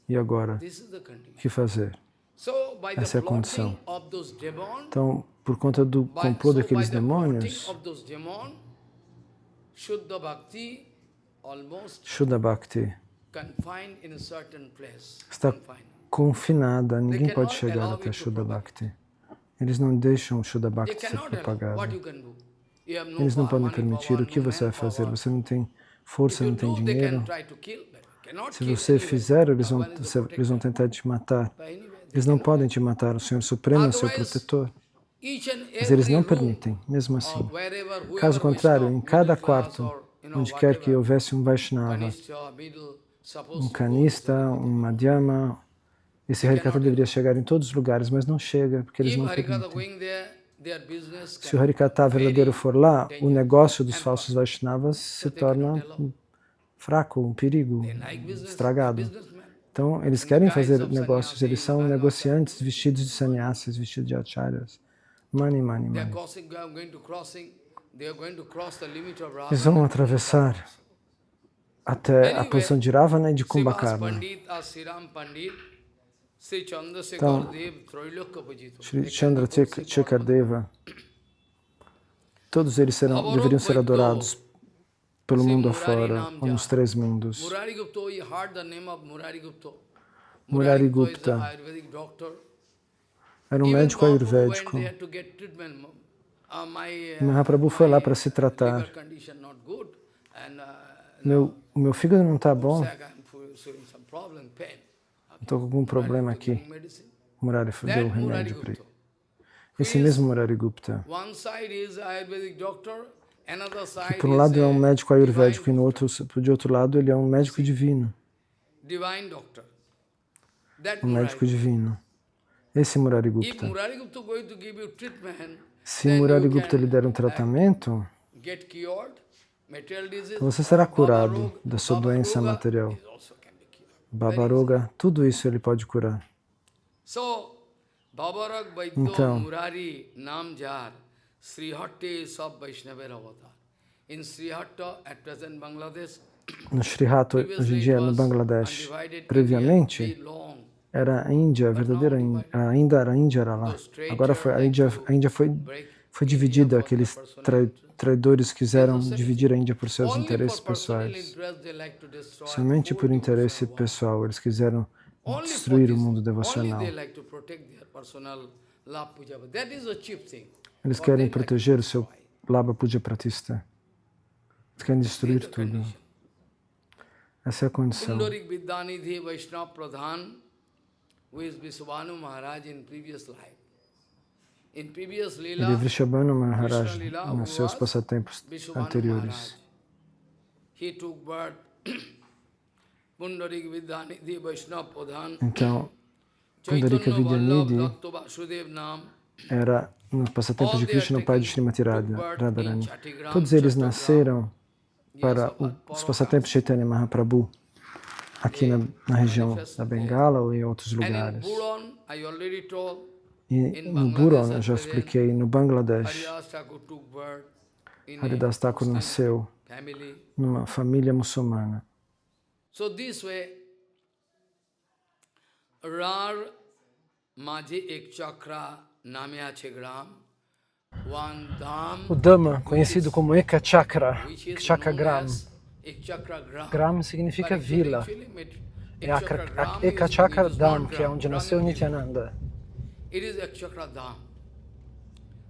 E agora? This is the condition. O que fazer? So, by the Essa é a condição. plotting of those demons, Então, por conta do complô daqueles demônios, Shuddha Bhakti almost Shuddha Bhakti confined in a certain place. está Confined. confinada, ninguém pode cannot chegar allow até it to Shuddha propagate. Bhakti. Eles não deixam o Shuddha They Bhakti ser cannot allow. What propagado. you can do? You have no Eles não power, podem money permitir. power, O que no você vai fazer? manpower. Você não tem If força, you não tem do, they can dinheiro. try to kill, but cannot Se kill você anyway. fizer, eles vão, Bhagavan is the eles vão protector. tentar te matar. But anyway, they Eles não cannot. podem te matar. O Senhor Supremo é o seu Otherwise, protetor. Each and Mas eles não every room permitem, mesmo or assim. wherever, whoever Caso contrário, Vaishnava, em cada middle class quarto, or, onde quer que whatever, houvesse um Vaishnava, Kanishta, middle, supposed um to go canista, there. um Madhyama, esse Harikata deveria chegar em todos os lugares, mas não chega, porque eles If não Harikata permitem. going there, their business Se o can Harikata verdadeiro for lá, o negócio dos and falsos Vaishnavas se they cannot torna allow. fraco, um perigo, They like business, estragado. businessmen. Então, eles querem fazer negócios, eles são negociantes vestidos de sannyasis, vestidos de acharyas. Money, money, They are money. going to cross the limit of Eles vão Ravana. atravessar até a posição de Ravana e de Srivas Kumbhakarna. Pandit, Siram Pandit, Sri Chandrasekhar Então, Dev, Troilokya Pujito. Shri Chandra Shekhar Deva, todos eles deveriam ser adorados pelo mundo afora, ou nos 3 mundos. Murari Gupta, you heard the name of Murari Gupta. Murari Gupta is Gupta an Ayurvedic doctor. era um Even médico Mahaprabhu went ayurvédico. there to get treatment. Mahaprabhu foi lá para se tratar. Liver condition not good, and O meu fígado não está bom, I'm showing some problem, pain. estou com algum problema aqui. Giving medicine. Murari deu That o Murari remédio para ele. Gupta. Esse mesmo Murari Gupta, One side is Ayurvedic doctor, another que side por um lado é um is médico ayurvédico e de outro lado ele é um médico divino, divine doctor. That um Murari médico divino. Esse Murari If Gupta. Murari Gupta going to give you treatment, Se then Murari you Gupta can lhe der um tratamento, get cured, material disease, então você será curado Baba da sua Baba doença Roga material. is also can be cured. Babaroga, tudo isso ele pode curar. So, Babarag Vaidya Então, Murari Nam Jar Srihatte Sab Vaishnavar Avatar. In Srihatta, at present Bangladesh, No Sri Hatha, hoje em previously dia it no was Bangladesh, undivided previamente India, very long. era a Índia, a verdadeira Índia, ainda era a Índia era lá. Agora a Índia foi dividida, aqueles traidores quiseram dividir a Índia por seus Only interesses for personal pessoais. interest they like to destroy. Somente por interesse pessoal, eles quiseram Only for destruir o this. mundo Only devocional. they like to protect their personal love puja. That is a cheap thing. Eles What querem they like to proteger o seu destroy. Labha Puja Pratista. querem destruir tudo. Essa é a condição. Pundarik Vidyanidhi Vaishnava Pradhan, who is Vishwanu Maharaj in previous life. In previous Ele é Leela, Vrishabhanu Maharaj Krishna Leela, who nos seus was passatempos Vishwanu anteriores. Maharaj. He took birth, Pundarik Vidyanidhi Vaishnava Pradhan, Então, Pundarika Chaitanya Vallabh Vidyanidhi Dakta Vasudev Nam. era nos passatempos de Krishna, o pai de Srimati Radharani. Todos eles nasceram para os passatempos de Chaitanya Mahaprabhu, aqui na região da Bengala ou em outros lugares. E no Buron, eu já expliquei, no Bangladesh, Haridas Thakur nasceu numa família muçulmana. So this way, Rar Maji Ek Chakra Namya Chegram, one Dham, O Dhamma, conhecido como Eka Chakra, which is Chakra known Gram. as Ek Chakra Gram. Gram significa But vila. É a Eka Chakra Dham, que é onde nasceu Nityananda. It is Ek Chakra Dham.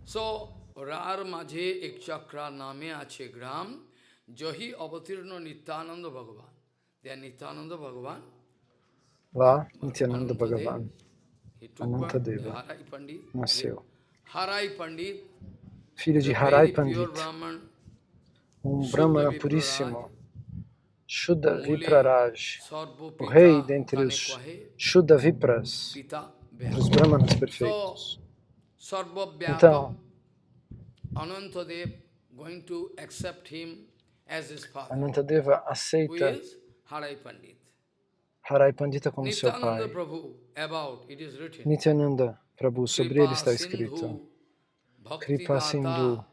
So, Rar Majhe Ek Chakra Name Ache Gram, Johi Avatirno Nityananda Bhagavan. They are Nityananda Bhagavan. Lá, Nityananda Bhagavan, He took Anantadeva, birth, Harai Pandit. nasceu. Harai Pandit, Filho de the Harai very pure Pandit, Brahman, Brahmana puríssimo, Shuddha Vipraraj, o rei dentre os Shuddha Vipras, Pita entre os Brahmanas perfeitos. Então, Anantadev going to accept him as his father, Anantadeva who aceita is Harai Pandit. Harai Pandita como seu Nityananda pai. Prabhu, about it is written. Nityananda Prabhu, sobre ele está escrito. Kripa Sindhu,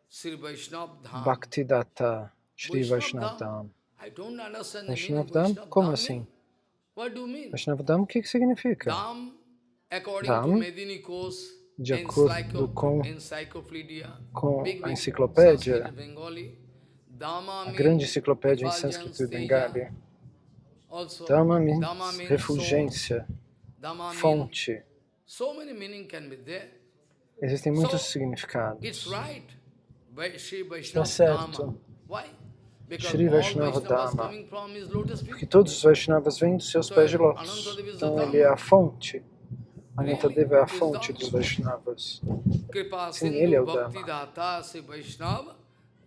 Sri Vaishnav Dham. Bhaktidatta, Shri Vaishnav Dham. I don't understand the meaning Vaishnav of Dham? Vaishnav Como Dham assim? mean? What do you mean? Vaishnav Dham, o que significa? Dham, according Dham, to Medini Kos, de acordo com Encyclopedia, a enciclopédia, Sanskrit, Bengali, Dhamma a means grande enciclopédia em effulgence, sânscrito e teja. bengali, Also, Dhamma Dhamma means means refulgência, Dhamma means fonte. so many meaning can be there. Existem muitos So, significados. it's right. Sri Está Vaishnava certo. Dhamma. Why? Because Shri all Vaishnava Vaishnavas Dhamma. coming from his lotus feet. Porque todos os Vaishnavas vêm dos seus pés de lótus. Então ele é a fonte. Anantadeva é a fonte dos Vaishnavas. Kripa Sim, ele é Sindhu o Bhakti Dhamma. Data Sri Vaishnava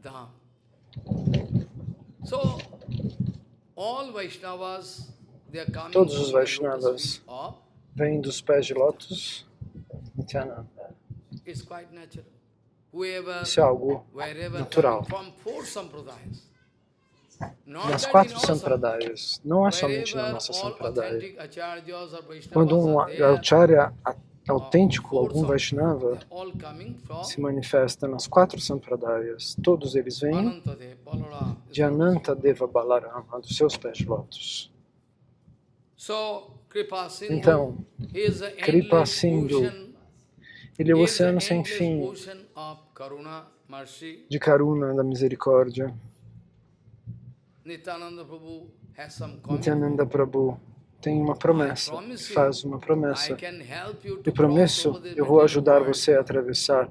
Dham. So, all Vaishnavas, they are coming Todos os from the lotus Vaishnavas feet of, vêm dos pés de lótus Nityananda. it's quite natural. Whoever, Isso é algo wherever natural. coming from four sampradayas. Not Nas that quatro in all sampradayas, não é somente na wherever nossa all sampradaya. authentic acharyas or Vaishnavas Quando um are there, acharya autêntico, algum Vaishnava, they're all coming from se manifesta nas quatro sampradayas, todos eles vêm Anantadev, Balaram. de Anantadeva Balarama, dos seus pés de lótus. So, Kripa Sindhu Então, is the Kripa endless Sindhu, ocean, ele é o is the oceano sem endless fim ocean of Karuna, mercy. de Karuna, da misericórdia. Nityananda Prabhu has some commitment. Nityananda Prabhu tem uma promessa, faz uma I promessa. can help you to Eu cross prometo, over the eu vou ajudar material você a atravessar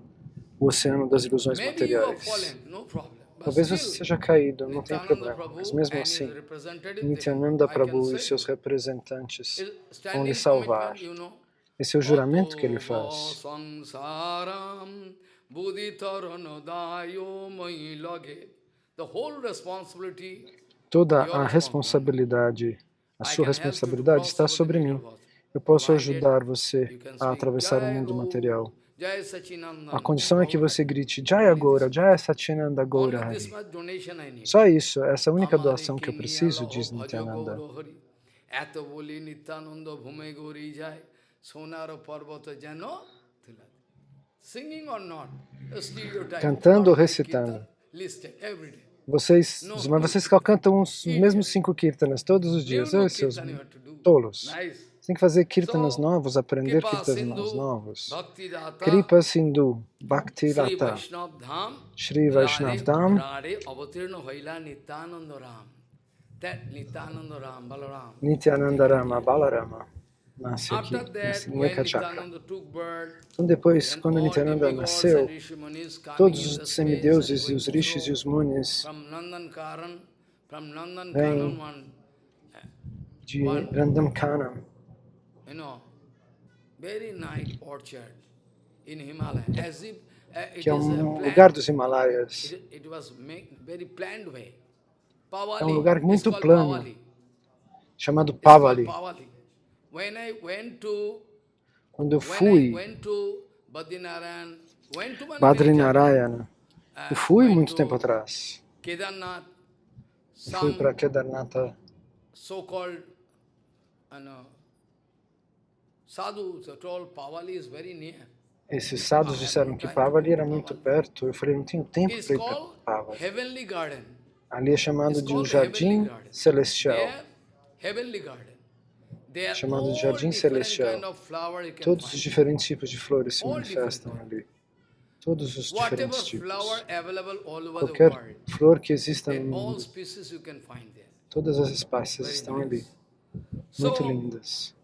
o oceano das ilusões world. Maybe you have materiais. fallen, no problem. But Talvez você still, seja caído, não tem Nityananda problema. Prabhu Mas mesmo and his assim, representative, Nityananda I can Prabhu say, e seus representantes is vão standing lhe salvar. commitment, you know. Esse é o juramento que ele faz. Sansaram buddhitaranadayo mai lage. The whole responsibility, Toda a responsabilidade, a sua responsabilidade está sobre mim. Eu posso ajudar você a atravessar o mundo material. Jai Sachinandan. A condição é que você grite Jaya Gaura, Jaya Sachinanda Gaura Only this Hari. much donation I need. Só isso, essa é a única Amare doação que eu kingi preciso, Allah diz bhajo Nityananda. gauro hari. Eto boli Nityananda bhume gauri jai. Sonaro parvata jano tilak. Singing or not, a stereotype. Cantando ou Not like recitando. kirtan, listed every day. Mas vocês cantam os mesmos 5 kirtanas todos os dias. New Ai, seus kirtan you have to do. tolos. Nice. Tem que fazer kirtanas So, novos, aprender Kripa kirtanas Sindhu, novos. Bhakti Data, Kripa Sindhu, Bhakti Sri Rata, Vaishnav Dham, Shri Vaishnav Dham, Rare Avatirna Vaila Nityananda Ram. That Nityananda Ram, Balaram. Nityananda Rama, Balarama. nasce aqui, After that, em when Ekachakra. Nityananda took birth, Então depois, then quando all Nityananda demigods nasceu, and Rishi-munis coming todos in the os space semideuses and e going os rishis e os through munis from Nandankaran vêm de one, Randamkana, you know, very nice orchard in Himalaya, as if it que é is a lugar planned, dos Himalaias. it was made very planned way. É um Pavali, lugar it's muito called plano, Pavali. chamado It's called Pavali. Pavali. When I went to Quando eu When I fui went to Badrinaran, went to many times, Badrinarayana, eu fui went muito tempo to atrás. Kedarnath, Eu fui para some Kedarnatha. so-called sadhus told Pavali is very near. Esses sadhus disseram que Pavali era muito perto. Eu falei, não tenho tempo It's para ir para called Pavali. Heavenly Garden. Ali é chamado It's de o called Heavenly Jardim Garden. Celestial. There, Heavenly Garden. There are Chamado de all Jardim different Celestial. kind of flower you can Todos os find. diferentes tipos de flores se All manifestam different. ali. Todos os Whatever diferentes tipos. flower available all over the Qualquer world, flor que exista no then all mundo, species you can find there. todas as espécies Very estão ali. nice. Muito So, lindas.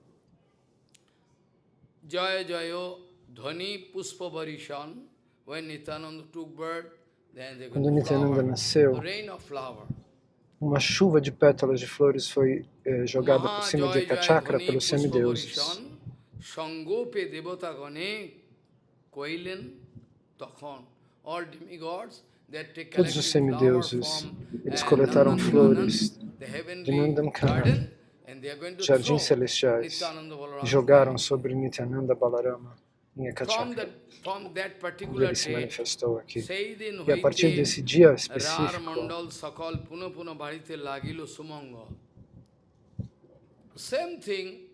Jaya Jayo Dhani Puspa Varishan, when Nityananda took birth, then they Quando got Nityananda flower, nasceu, rain of flower. uma chuva de pétalas de flores foi jogada por cima de Jaya Jaya Ekachakra Dhani pelos Puspa semideuses. Varishan, Sangope Devata Gane, Koilen, Takhon. All demigods that take Todos os collecting flower semideuses, from eles coletaram Nandankanan, flores the de heavenly Nandamkana, garden, and they are going to jardins throw celestiais, Nityananda e Balarama. jogaram sobre Nityananda Balarama em From Ekachakra. that Quando particular ele se day, manifestou aqui. Seidin E a partir hoite desse dia Rar específico, Mandal Sakal Puna Puna Bharite Lagilo Sumango. Same thing,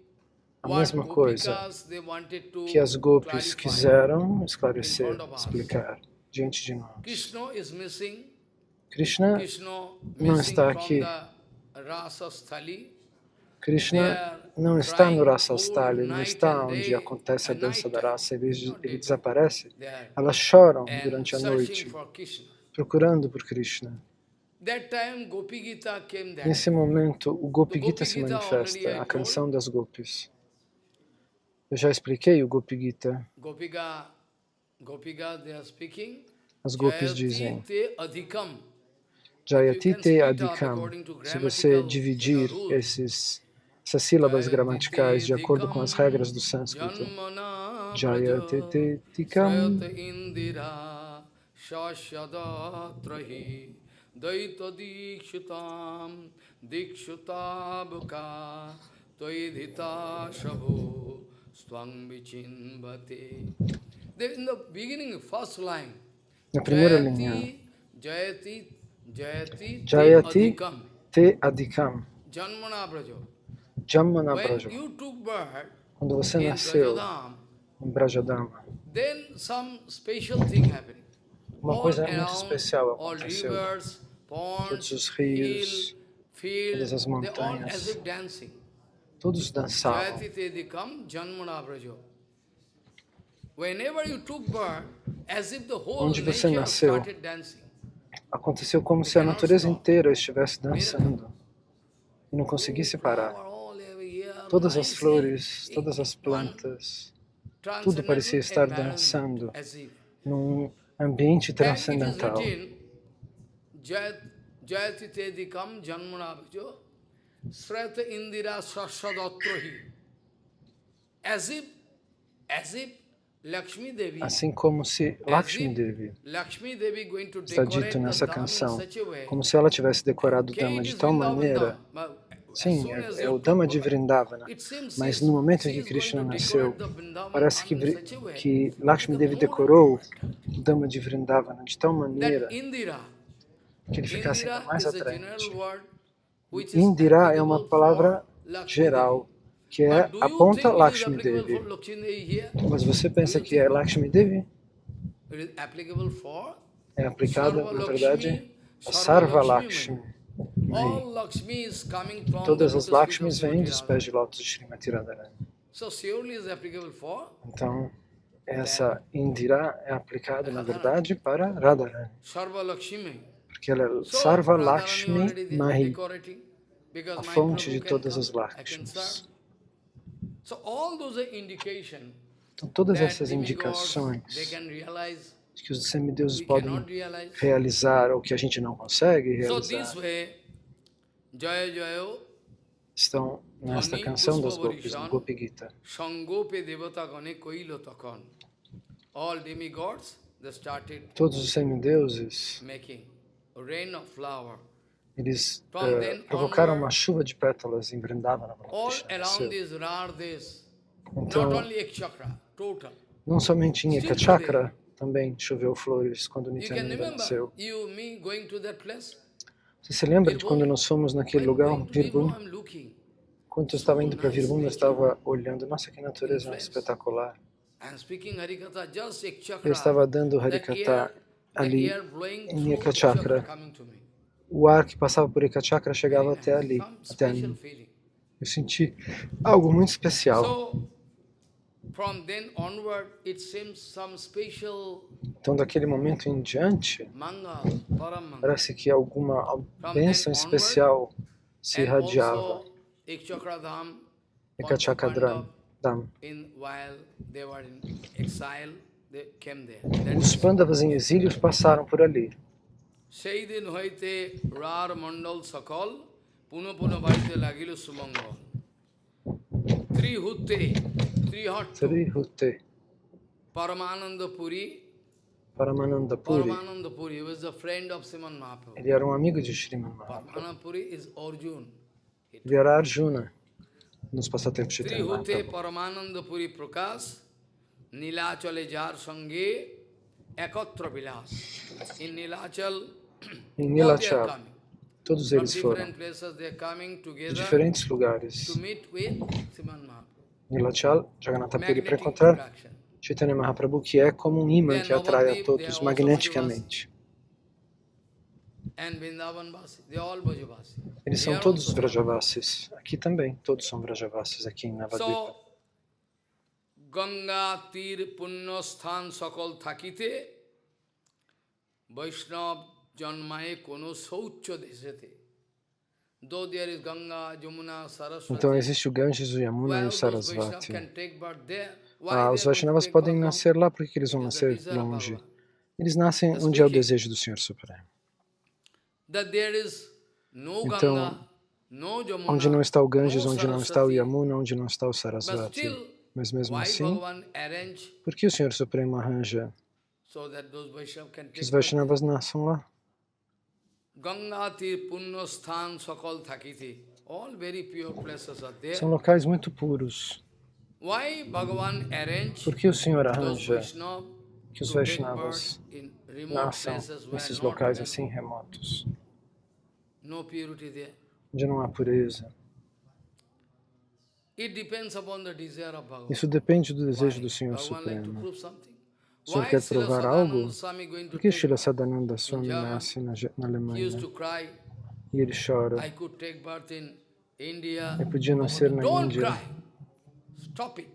a what mesma coisa Gopikas they wanted to que as gopis clarify. quiseram esclarecer, in front of us. explicar diante de nós. Krishna is missing. Krishna Krishna não missing está from aqui. the Rasa Sthali. Krishna não está no Rasa Stali, não está onde acontece a dança da raça, ele desaparece. Elas choram durante a noite, procurando por Krishna. Nesse momento, o Gopi Gita se manifesta, a canção das gopis. Eu já expliquei o Gopi Gita. As gopis dizem Jayatite Adhikam. Se você dividir essas sílabas gramaticais de acordo com as regras do sânscrito, Jayatite Adhikam Daita Dikshutam Dikshutabhuka Toidhita Shabhu Swang Vichinbate. In the beginning, first line, na primeira linha, Jayati Jayati Te Adhikam Janmana Brajo. Jammana When Braja. you took birth Quando você in nasceu Brajadam, em Brajadama, then some special thing happening. uma All coisa muito around, especial all aconteceu. rivers, Todos ponds, os rios, fields, todas as they all montanhas, as if dancing. todos dançavam. Jayati te dikam janmana brajo. Whenever you took birth, as if the whole Onde você nature nasceu, started dancing. aconteceu como se a natureza inteira estivesse dançando e não conseguisse parar. Todas as flores, todas as plantas, tudo parecia estar dançando num ambiente transcendental. Jayati te dikam janmana brajo. Srata Indira Sasadatrohi. As if Lakshmi Devi, Assim como se Lakshmi Devi, Lakshmi Devi going to está decorate dito the nessa Dham in canção, such a way. como se ela tivesse decorado o Okay, Dhamma it de is tal Vrindavan maneira. Dham, but as Sim, soon as é you o took Dhamma de birth, Vrindavana. it seems Mas no momento em she que is Krishna going to nasceu, decorate the Vrindavan parece Dham in such a way que Lakshmi Devi that the decorou more o Dhamma de Vrindavana de tal maneira that Indira, que ele ficasse ainda mais is a general atraente. word which is Indira é uma applicable palavra for Lakshmi geral, que But do you aponta think it is Lakshmi applicable Devi. for Lakshmi Devi here? Mas você pensa Do you que é Lakshmi Devi? It is applicable for É aplicada, Sarva na Lakshmi, verdade, a Sarva Sarva Lakshmi. Lakshmi. All Lakshmi is coming from Todas the as lotus feet of Lakshmis vêm Srimati dos Radharani. pés de lótus de Srimati Radharani. So surely is applicable for Então, essa Indira é aplicada, na verdade, para Radharani. Sarva Lakshmi. Porque ela é So Sarva Radharani already Lakshmi Mahi, decorating, because a my fonte Prabhu de can todas come, as I can Lakshmis. serve. So all those are indication Então, todas that essas demigods, they indicações can realize, de que os semideuses we podem cannot realize. realizar ou que a gente não consegue So this realizar way, Jaya Jayo, estão nesta Dhani canção das Pushpa Gopis, no Varishan, Gopi Gita. Sangope Devata Gane Koilo Takan. All demigods, they started Todos os semideuses, making rain of flower. eles From then provocaram onward, uma chuva de pétalas em Vrindavana. quando all Krishna around nasceu. these Radhas, not Então, only Ekchakra, total. não somente em Still Ekachakra também choveu flores quando You can Nityananda remember nasceu. you, me going to that place? Você se lembra de quando nós fomos naquele While lugar, going to Virbhum, Virbhum? I'm looking. Quando eu estava indo para Virbhum, eu estava olhando, nossa, que natureza Influence. espetacular. I'm speaking Harikatha, just Ekchakra. Eu estava dando That Harikata ali air blowing em through Ekachakra. Ekchakra coming to me. O ar que passava por Ekachakra chegava até ali, Some até special mim. feeling. Eu senti algo muito especial. So, from then onward, it seems some special Então, daquele momento em diante, manga, paramanga. parece que alguma bênção especial se And irradiava. also, Ekchakra Dham, Ekachakra Dham. while they were in exile, they came there. Os Pandavas em exílio passaram por ali. সেই দিন হইতে রার মণ্ডল সকল পুনঃ পুনঃ বাড়িতে লাগিল সুমঙ্গল ত্রিহুতে ত্রিহট্ট Trihute, পরমানন্দ Puri Paramananda Puri. Paramananda Puri, he was the friend of Sriman Mahaprabhu. Ele era um amigo de Sriman Mahaprabhu. Paramananda Puri is Arjun. Ele era Arjuna nos passatempos de Chaitanya ত্রিহুতে Mahaprabhu. পরমানন্দ পুরী প্রকাশ নীলাচলে যার সঙ্গে একত্র বিলাস in Nilachal Em all they are Nilachal, coming. todos From eles foram different places they are coming de together diferentes lugares. to meet with Sriman Mahaprabhu. Nilachal, Jagannatha Puri, para Magnetic encontrar attraction. Chaitanya Mahaprabhu, que é como um imã que atrai a todos magneticamente. And Vrindavan Vasi, they are all Brajavasi. Eles são They are todos also- Vrajavasis. Aqui também, todos são Vrajavasis aqui em Navadvipa. So, Ganga Tir Punyasthan Sakal Thakite Vaishnav Janmaye Kono Saucha Desete. Though there is Ganga, Jamuna, Saraswati, Então existe o Ganges, o Yamuna e well, o those Vaishnavas Sarasvati. can take birth there. Why Os they are going to Vaishnavas take podem birth nascer lá, por que eles vão Because the nascer desire of longe? Bhagavan. Eles nascem onde é o desejo do Senhor Supremo. That there is no Então, Ganga, no Jamuna, onde não está o Ganges, no onde não está o Saraswati, Yamuna, onde não está o but Sarasvati. still, Mas mesmo why assim, Bhagavan arrange por que o Senhor Supremo arranja so that those Vaishnavas can que os take birth? Vaishnavas nasçam lá? Ganga Tir Punyasthan Sakal Thakiti. All very pure places are there. São locais muito puros. Why Bhagavan arranged Por que o Senhor those arranja Vaishnavas que os to take Vaishnavas birth in remote nasçam places where nesses not locais there- assim remotos, no purity there? onde não há pureza? It depends upon the desire of Bhagavan. Isso depende do desejo Why? do Senhor Bhagavan like to Supremo. prove something. O Senhor Why quer Srila provar Sadananda algo? Swami going to Por que take Srila birth? Sadananda Swami German. nasce na He used Alemanha to cry, e ele chora? I could take birth in India. Eu podia nascer na Don't Índia. cry. Stop it.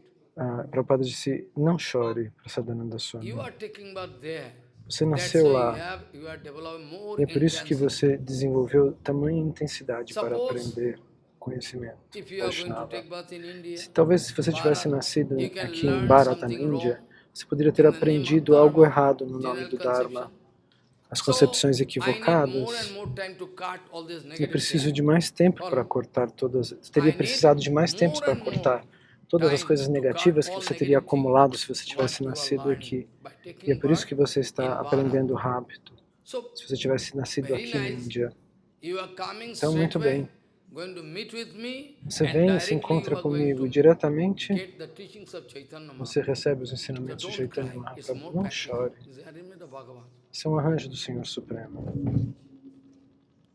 Prabhupada disse, não chore para Sadananda Swami. You are taking birth there. Você That's nasceu why lá. you are developing more E é por isso que intensity. você desenvolveu tamanha intensidade para Suppose aprender conhecimento If you are going to Vaishnava. take birth in India, Talvez se você tivesse Bharat, nascido you can aqui em learn Bharata, na something Índia, wrong você poderia ter in the name of aprendido Dharma, algo errado no nome general do Dharma, conception. as So, concepções I need more equivocadas. and more time to cut all these Eu negative preciso things. de mais tempo para Follow. cortar todas. Teria precisado de mais tempo para cortar todas as coisas negativas que você teria acumulado se você tivesse nascido aqui. E é por isso que você está aprendendo rápido. So, Se você tivesse nascido very aqui na nice. Índia, You are coming então straight muito away, bem. going to meet with me, Você and vem e directly se encontra you are going comigo to diretamente. get the teachings of Chaitanya Você Mahaprabhu. recebe os So ensinamentos de don't Chaitanya cry. It's Mahaprabhu. more Não practical. chore. It's the arrangement of Bhagavan. Isso é um arranjo do Senhor Supremo.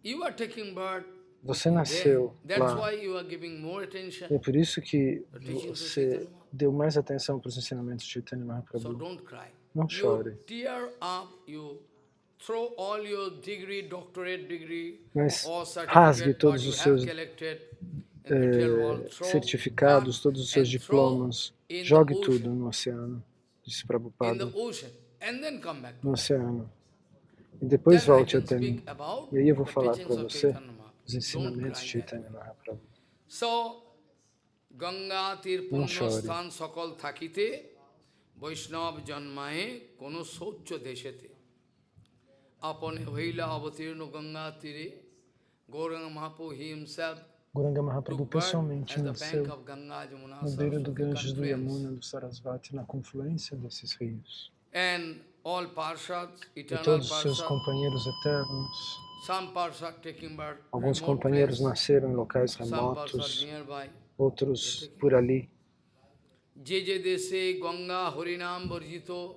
You are taking birth Você there. nasceu That's lá. why you are giving more attention. E é por isso que The teachings of você Chaitanya Mahaprabhu. deu mais atenção para os ensinamentos de Chaitanya So Mahaprabhu. don't cry. Não You chore. tear up, you throw all your degree, doctorate degree, Mas or rasgue certificate todos what you os have seus collected in material world, throw certificados, up todos os seus and diplomas. throw in the Jogue ocean. tudo no oceano, disse In the Prabhupada. ocean, and then come back. No oceano. E depois Then I volte can até mim. speak about E aí eu vou the falar teachings para of você Chaitanya Mahaprabhu. os Don't ensinamentos de cry that Chaitanya way. Mahaprabhu. So, Ganga tir Não punno chore. sthan sakal thakite, Vaishnav janmaye kono socho deshete. Apane hoila avatirno Ganga tire, Gauranga Mahaprabhu he himself Gauranga took Mahaprabhu birth pessoalmente at the bank nasceu of Ganga Jamuna na beira do Saraswati Ganges, do confluence. Yamuna, do Sarasvati, na confluência desses rios. And all Parshads, E eternal todos os seus Parshads, companheiros eternos, some Parshads taking birth alguns remote companheiros place, nasceram em locais some Parshads remotos, nearby. outros por ali. Je deshe Ganga Harinam Varjito,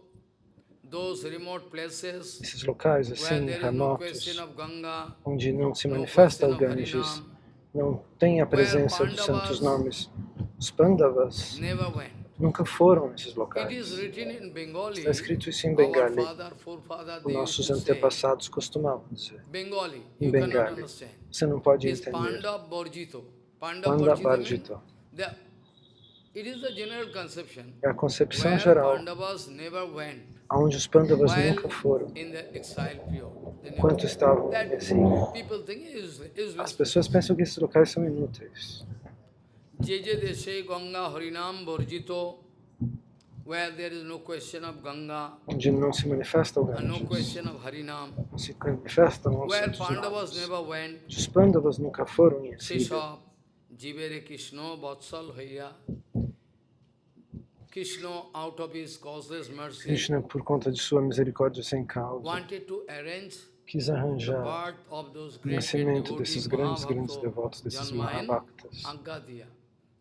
those remote places Esses locais where assim there is no question remotos, of Ganga, onde não se no manifesta question o of Ganges, Harinam, não tem a where presença dos santos Pandavas nomes. Os Pandavas never went. nunca foram nesses It is locais. written in Bengali, Está escrito isso em our Bengali. father, forefather, Os they used nossos to say, antepassados costumavam dizer. Bengali, Em you cannot Bengali. understand. Você não pode Is entender. Pandav Varjito. Pandav Panda Varjito means Bharjito. it is the general conception É a concepção where geral, Pandavas never went onde os Pandavas while nunca foram. in the exile period. They never Enquanto went. estavam That em exílio. people think is As useless. pessoas pensam que esses locais são inúteis. Jeje deshe Ganga Harinam Varjito, where there is no question of Ganga Onde não se manifesta o and no Ganges. question of Harinam, Não se manifestam os where santos Pandavas nomes. never went, Os Pandavas nunca foram em exílio. Sesha Jivere Krishna Vatsal Haya. Krishna, out of his causeless mercy, Krishna, por conta de sua misericórdia sem causa, wanted to arrange quis the arranjar birth of those o great nascimento devotees, desses grandes Mahavakta, devotos, desses Janmayan, Mahabhaktas. Aggadya.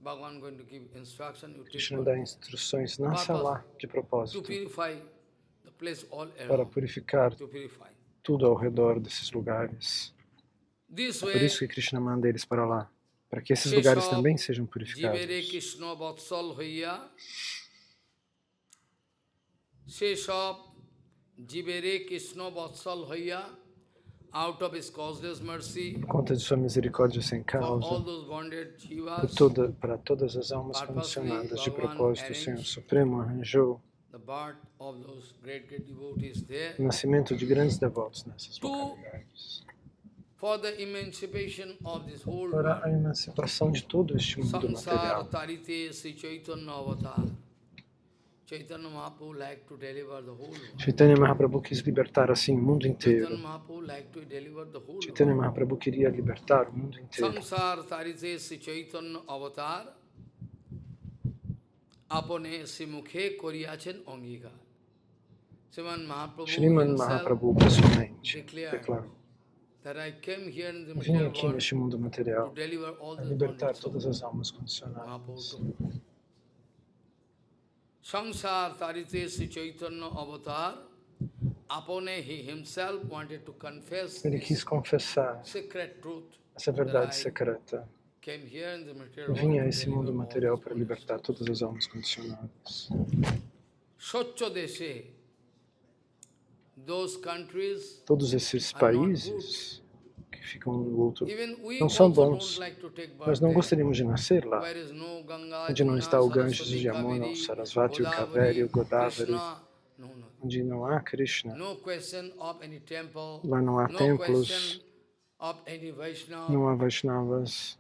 Bhagavan going to give instruction, you take Krishna dá birth. instruções, nasça lá, de To propósito, purify the place all para around, purificar to purify. tudo ao redor desses lugares. This É por way, isso que Krishna manda eles para lá, para que esses lugares também sejam purificados. Jivere Krishna Vatsal Haya, Sheshab Jivere Krishna Vatsal Haya, out of his causeless mercy, Por conta de sua misericórdia sem for all causa, those bonded jivas, para todas as almas condicionadas, de propósito, o Senhor Supremo arranjou the birth of those great devotees there, o nascimento de grandes devotos nessas To- localidades, for the emancipation of this whole para a world. emancipação de todo este mundo Samsara material. Tarite Sri Chaitanya Avatar. Chaitanya Mahaprabhu like to deliver the whole world. Chaitanya Mahaprabhu quis libertar assim o mundo inteiro. Chaitanya Mahaprabhu like to deliver the whole Chaitanya world. Mahaprabhu queria libertar o mundo inteiro. Samsara Tarite Sri Chaitanya Avatar. Apane Simukhe Koriachen Ongikar. Sriman Mahaprabhu Shriman himself Mahaprabhu pessoalmente declared declarou: that I came here in the vim material aqui world neste mundo to material deliver all para the libertar bondage todas souls. as almas Mahaprabhu condicionadas. told. Samsar Tarite Sri Chaitanya Avatar, Apane he himself wanted to confess Ele quis confessar secret truth. essa verdade secreta. Came here in the Eu material vim a world esse to mundo deliver all material these para bondage. libertar todas as almas condicionadas. Socho Deshe, those countries, Todos esses países que ficam no outro even we não são also bons. don't like to take Nós birth não there. gostaríamos de nascer lá, Where is no Ganga, onde não está o Ganges, o Saraswati, Yamuna, o Kaveri, Sarasvati, o Kaveri, o Godavari, Krishna, no. onde não há Krishna. No question of any temple, Lá não há no templos, question of any Vaishnava. não há Vaishnavas.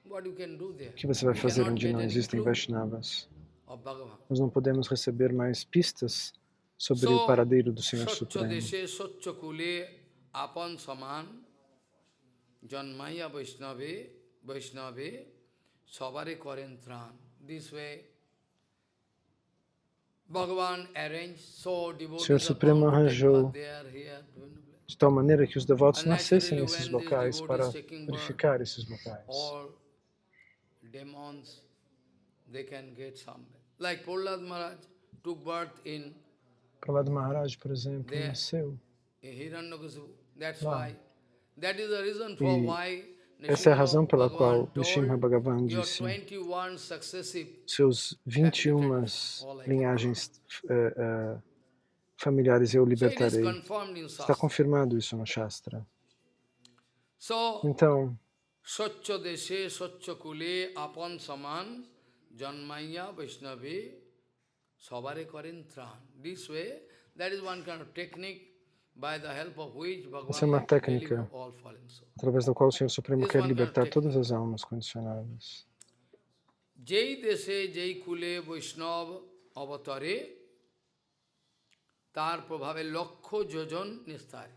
What you can do there? O que você vai You fazer cannot onde get não any existem clue Vaishnavas? of Bhagavan. Nós não podemos receber mais pistas sobre So, o paradeiro do Senhor Socho Supremo. Deshe, Socho Kule, Apan Saman, Janmaya Vaishnave, Sabare Korentran. This way, Bhagavan arranged so O devotees Senhor are Supremo bound to take arranjou birth there, here, de tal maneira que os devotos And nascessem naturally, nesses when these locais para devotees taking birth, purificar esses locais. all demons, they can get some. Like Prahlad Maharaj took birth in Prahlad Maharaj, por exemplo, There. nasceu. Hiranyakasipu. That's Lá. why. That is the reason for E why essa é a razão pela Bhagavan qual told Nrsimha Bhagavan your disse: 21 successive seus 21 linhagens familiares eu So it is libertarei. confirmed in Está Shastra. confirmado isso no Shastra. So, Então, Socho Deshe, Socho Kule, Apan Saman, Janmaya Vaishnave, Sabare Korintran. This way, that is one kind of technique by the help of which essa é uma Bhagavan can técnica deliver all fallen souls. através da qual o Senhor Supremo This quer one kind of libertar technique. todas as almas condicionadas. Jai Deshe Jai Kule Vaishnava Avatare Tar Prabhave Lokho Jojon Nistari.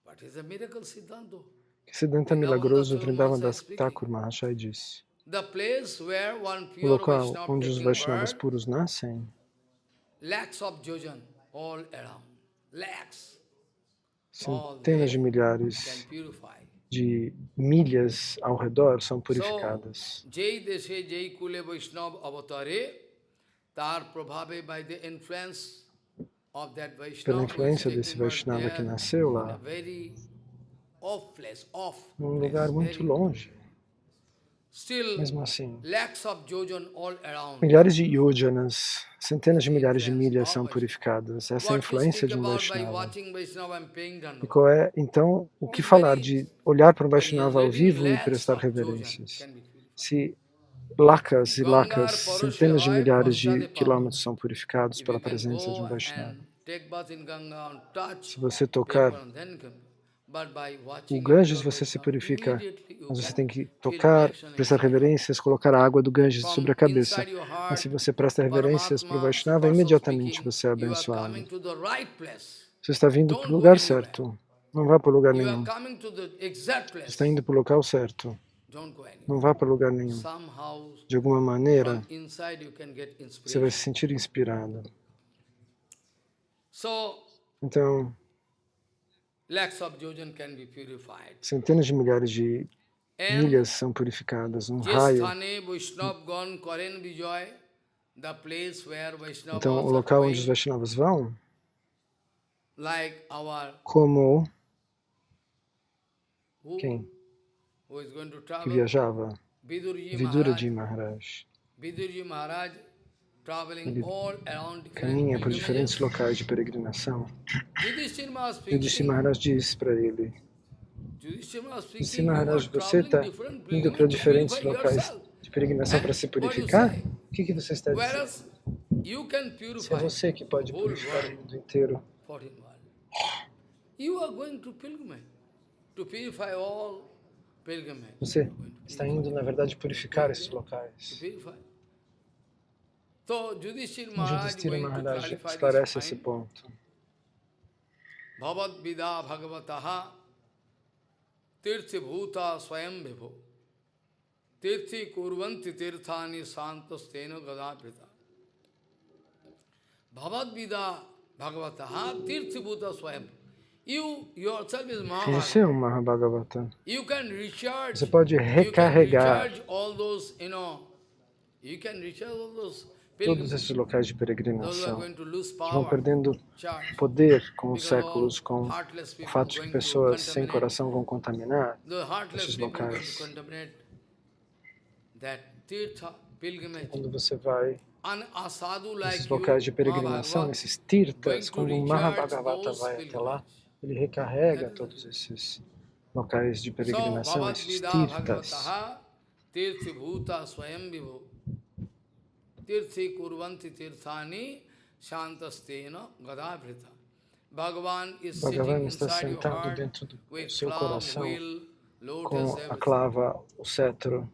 What is a miracle Siddhanta? Siddhanta milagroso, Vrindavan Das Thakur Mahashaya disse: The place where one o pure local Vaishnava onde os taking Vaishnavas birth, puros nascem, lakhs of jojan all around. Lakhs. centenas de milhares de milhas ao redor são purificadas. Jai Deshe Jai Kule Vaishnava Avatare Tar Prabhave by the influence of that Pela Vaishnava influência desse Vaishnava que nasceu lá, num lugar muito longe. Mesmo assim, milhares de yojanas, centenas de milhares de milhas são purificadas. Essa é a influência de um Vaishnava. E qual é, então, o que falar de olhar para um Vaishnava ao vivo e prestar reverências? Se lakhas e lakhas, centenas de milhares de quilômetros são purificados pela presença de um Vaishnava. Se você tocar o Ganges, você se purifica, mas você tem que tocar, prestar reverências, colocar a água do Ganges sobre a cabeça. Mas se você presta reverências para o Vaishnava, imediatamente você é abençoado. Você está vindo para o lugar certo, não vá para lugar nenhum. Você está indo para o local certo, não vá para lugar nenhum. De alguma maneira, você vai se sentir inspirado. Então, centenas de milhares de milhas são purificadas, um raio. Então, o local onde os Vaishnavas vão, como quem? Que viajava? Viduraji Maharaj. Ele caminha por diferentes locais de peregrinação. Yudhishthira Maharaj diz para ele: Yudhishthira Maharaj, você está indo para diferentes locais de peregrinação para se purificar? O que você está dizendo? Se é você que pode purificar o mundo inteiro. Você está indo, na verdade, purificar esses locais. Yudhishthira Maharaj esclarece esse ponto. Bhavad Vida Bhagavataha Tirthi Bhuta Swayam Vibho Tirthi Kurvanti Tirthani Santastena Gadaprita Bhavad Vida Bhagavataha Tirthi Bhuta Swayam. You yourself is Mahabharata. Você é um Mahabhagavata. You can recharge. Você pode recarregar todos esses locais de peregrinação que vão perdendo poder com os séculos, com o fato de que pessoas sem coração vão contaminar esses locais. Quando você vai nesses locais de peregrinação, esses tirtas, quando um Mahabhagavata vai até lá, ele recarrega todos esses locais de peregrinação, esses tirtas. Tirthi kurvanti tirthani shantastena gadavrita. Bhagavan está sentado dentro do seu coração com a clava, o cetro,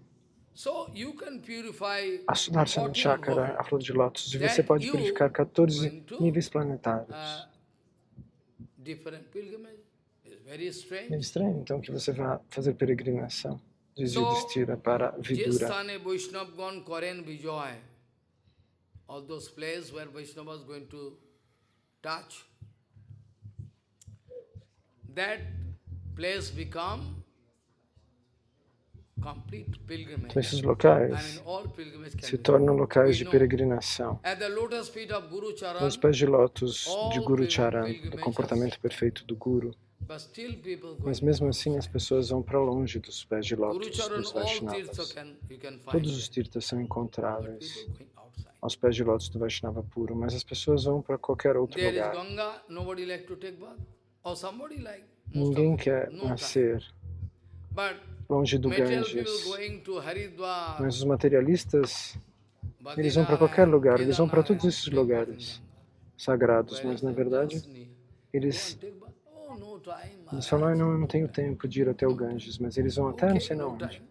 a Sudarsana Chakra, a flor de lótus, e você pode purificar 14 níveis planetários. É estranho, então, que você vá fazer peregrinação de Yudhishthira para Vidura. All those places where Vaishnava is going to touch, that place become complete pilgrimage. Então, esses locais se tornam locais de peregrinação. Nos pés de lótus de Guru Charan, do comportamento perfeito do Guru. Mas mesmo assim as pessoas vão para longe dos pés de lótus dos Vaishnavas. Todos os tirtas são encontráveis aos pés de lótus do Vaishnava puro, mas as pessoas vão para qualquer outro lugar. Ninguém quer nascer longe do Ganges, mas os materialistas, eles vão para qualquer lugar, eles vão para todos esses lugares sagrados, mas na verdade eles falam: eu não tenho tempo de ir até o Ganges, mas eles vão até não sei onde.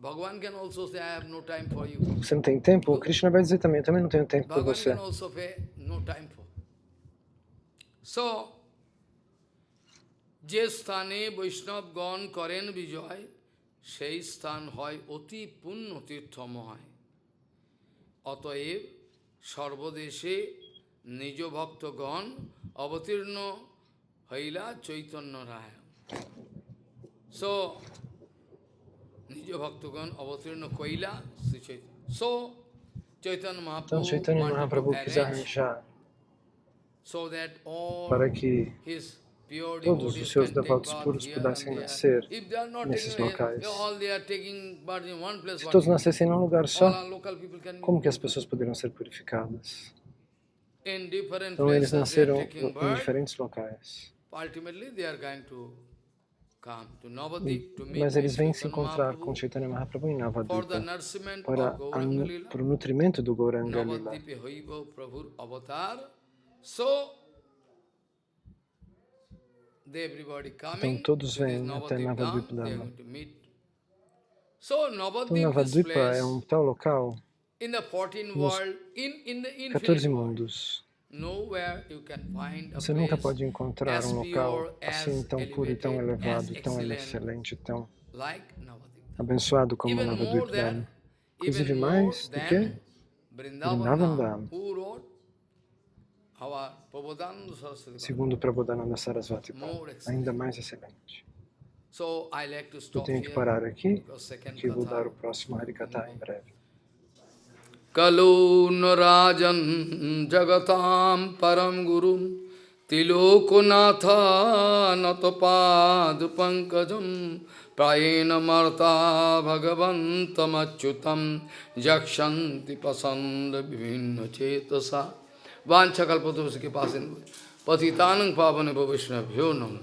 Bhagavan can also say, I have no time for you. Você não tem tempo? Krishna vai dizer também, eu também não tenho tempo para Bhagavan você. can also say, no time for. So, যে স্থানে বৈষ্ণবগণ করেন বিজয়, সেই স্থান হয় অতি পুণ্য তীর্থময়। অতএব সর্বদেশে নিজ ভক্তগণ অবতীর্ণ হইলা চৈতন্য রায়। So, নিজ ভক্তগণ অবতীর্ণ কইলা শ্রী Chaitanya. So, Chaitanya Então Mahaprabhu Chaitanya wanted Mahaprabhu to quis arrange arranjar so that all para que his pure todos devotees os seus can take devotos birth puros here pudessem and there. nascer If they are not nesses taking, locais. all they are taking birth in one place. Se todos nascessem num lugar All só, our local people can como que as pessoas poderiam ser purificadas? in different Então eles places they are nasceram taking em birth. diferentes locais. Ultimately they are going to come to Navadip to meet Mas eles vêm se Chaitanya encontrar com Mahaprabhu Chaitanya Mahaprabhu em for the Navadvipa nourishment para of Gauranga Lila. o nutrimento do Gauranga Lila. Navadipe hoiva Prabhur avatar. So everybody coming Então todos to this vêm até Navadip Navadvipa Dham, they are Dhama. going to meet. So Então Navadip, this Navadvipa é place, tal local, in the 14 nos world, in the 14 infinite world, mundos. nowhere you can find a Você nunca place pode encontrar as um local pure, assim as tão puro e tão elevated, elevado, as tão excellent, excelente, tão like Navadip. abençoado como Even more Navadvipa than, Dhama. Inclusive even more mais do que than Vrindavan Vrindavan Dham, Dham, who wrote our Prabodhananda Saraswati Bhagavan. segundo Prabodhananda Sarasvati Bhagavan, More excellent. ainda mais excelente. So I like to Eu stop tenho que here parar aqui, because second que vou dar o katha. próximo Harikatha em breve. Kalunarajan jagatam param gurum tilokunatha natapad pankajam prayena marta bhagavantam achyutam jakshanti pasanda vivinna chetasa vanchakalpatusike pasin patitanang pavane bhavishnabhyo namo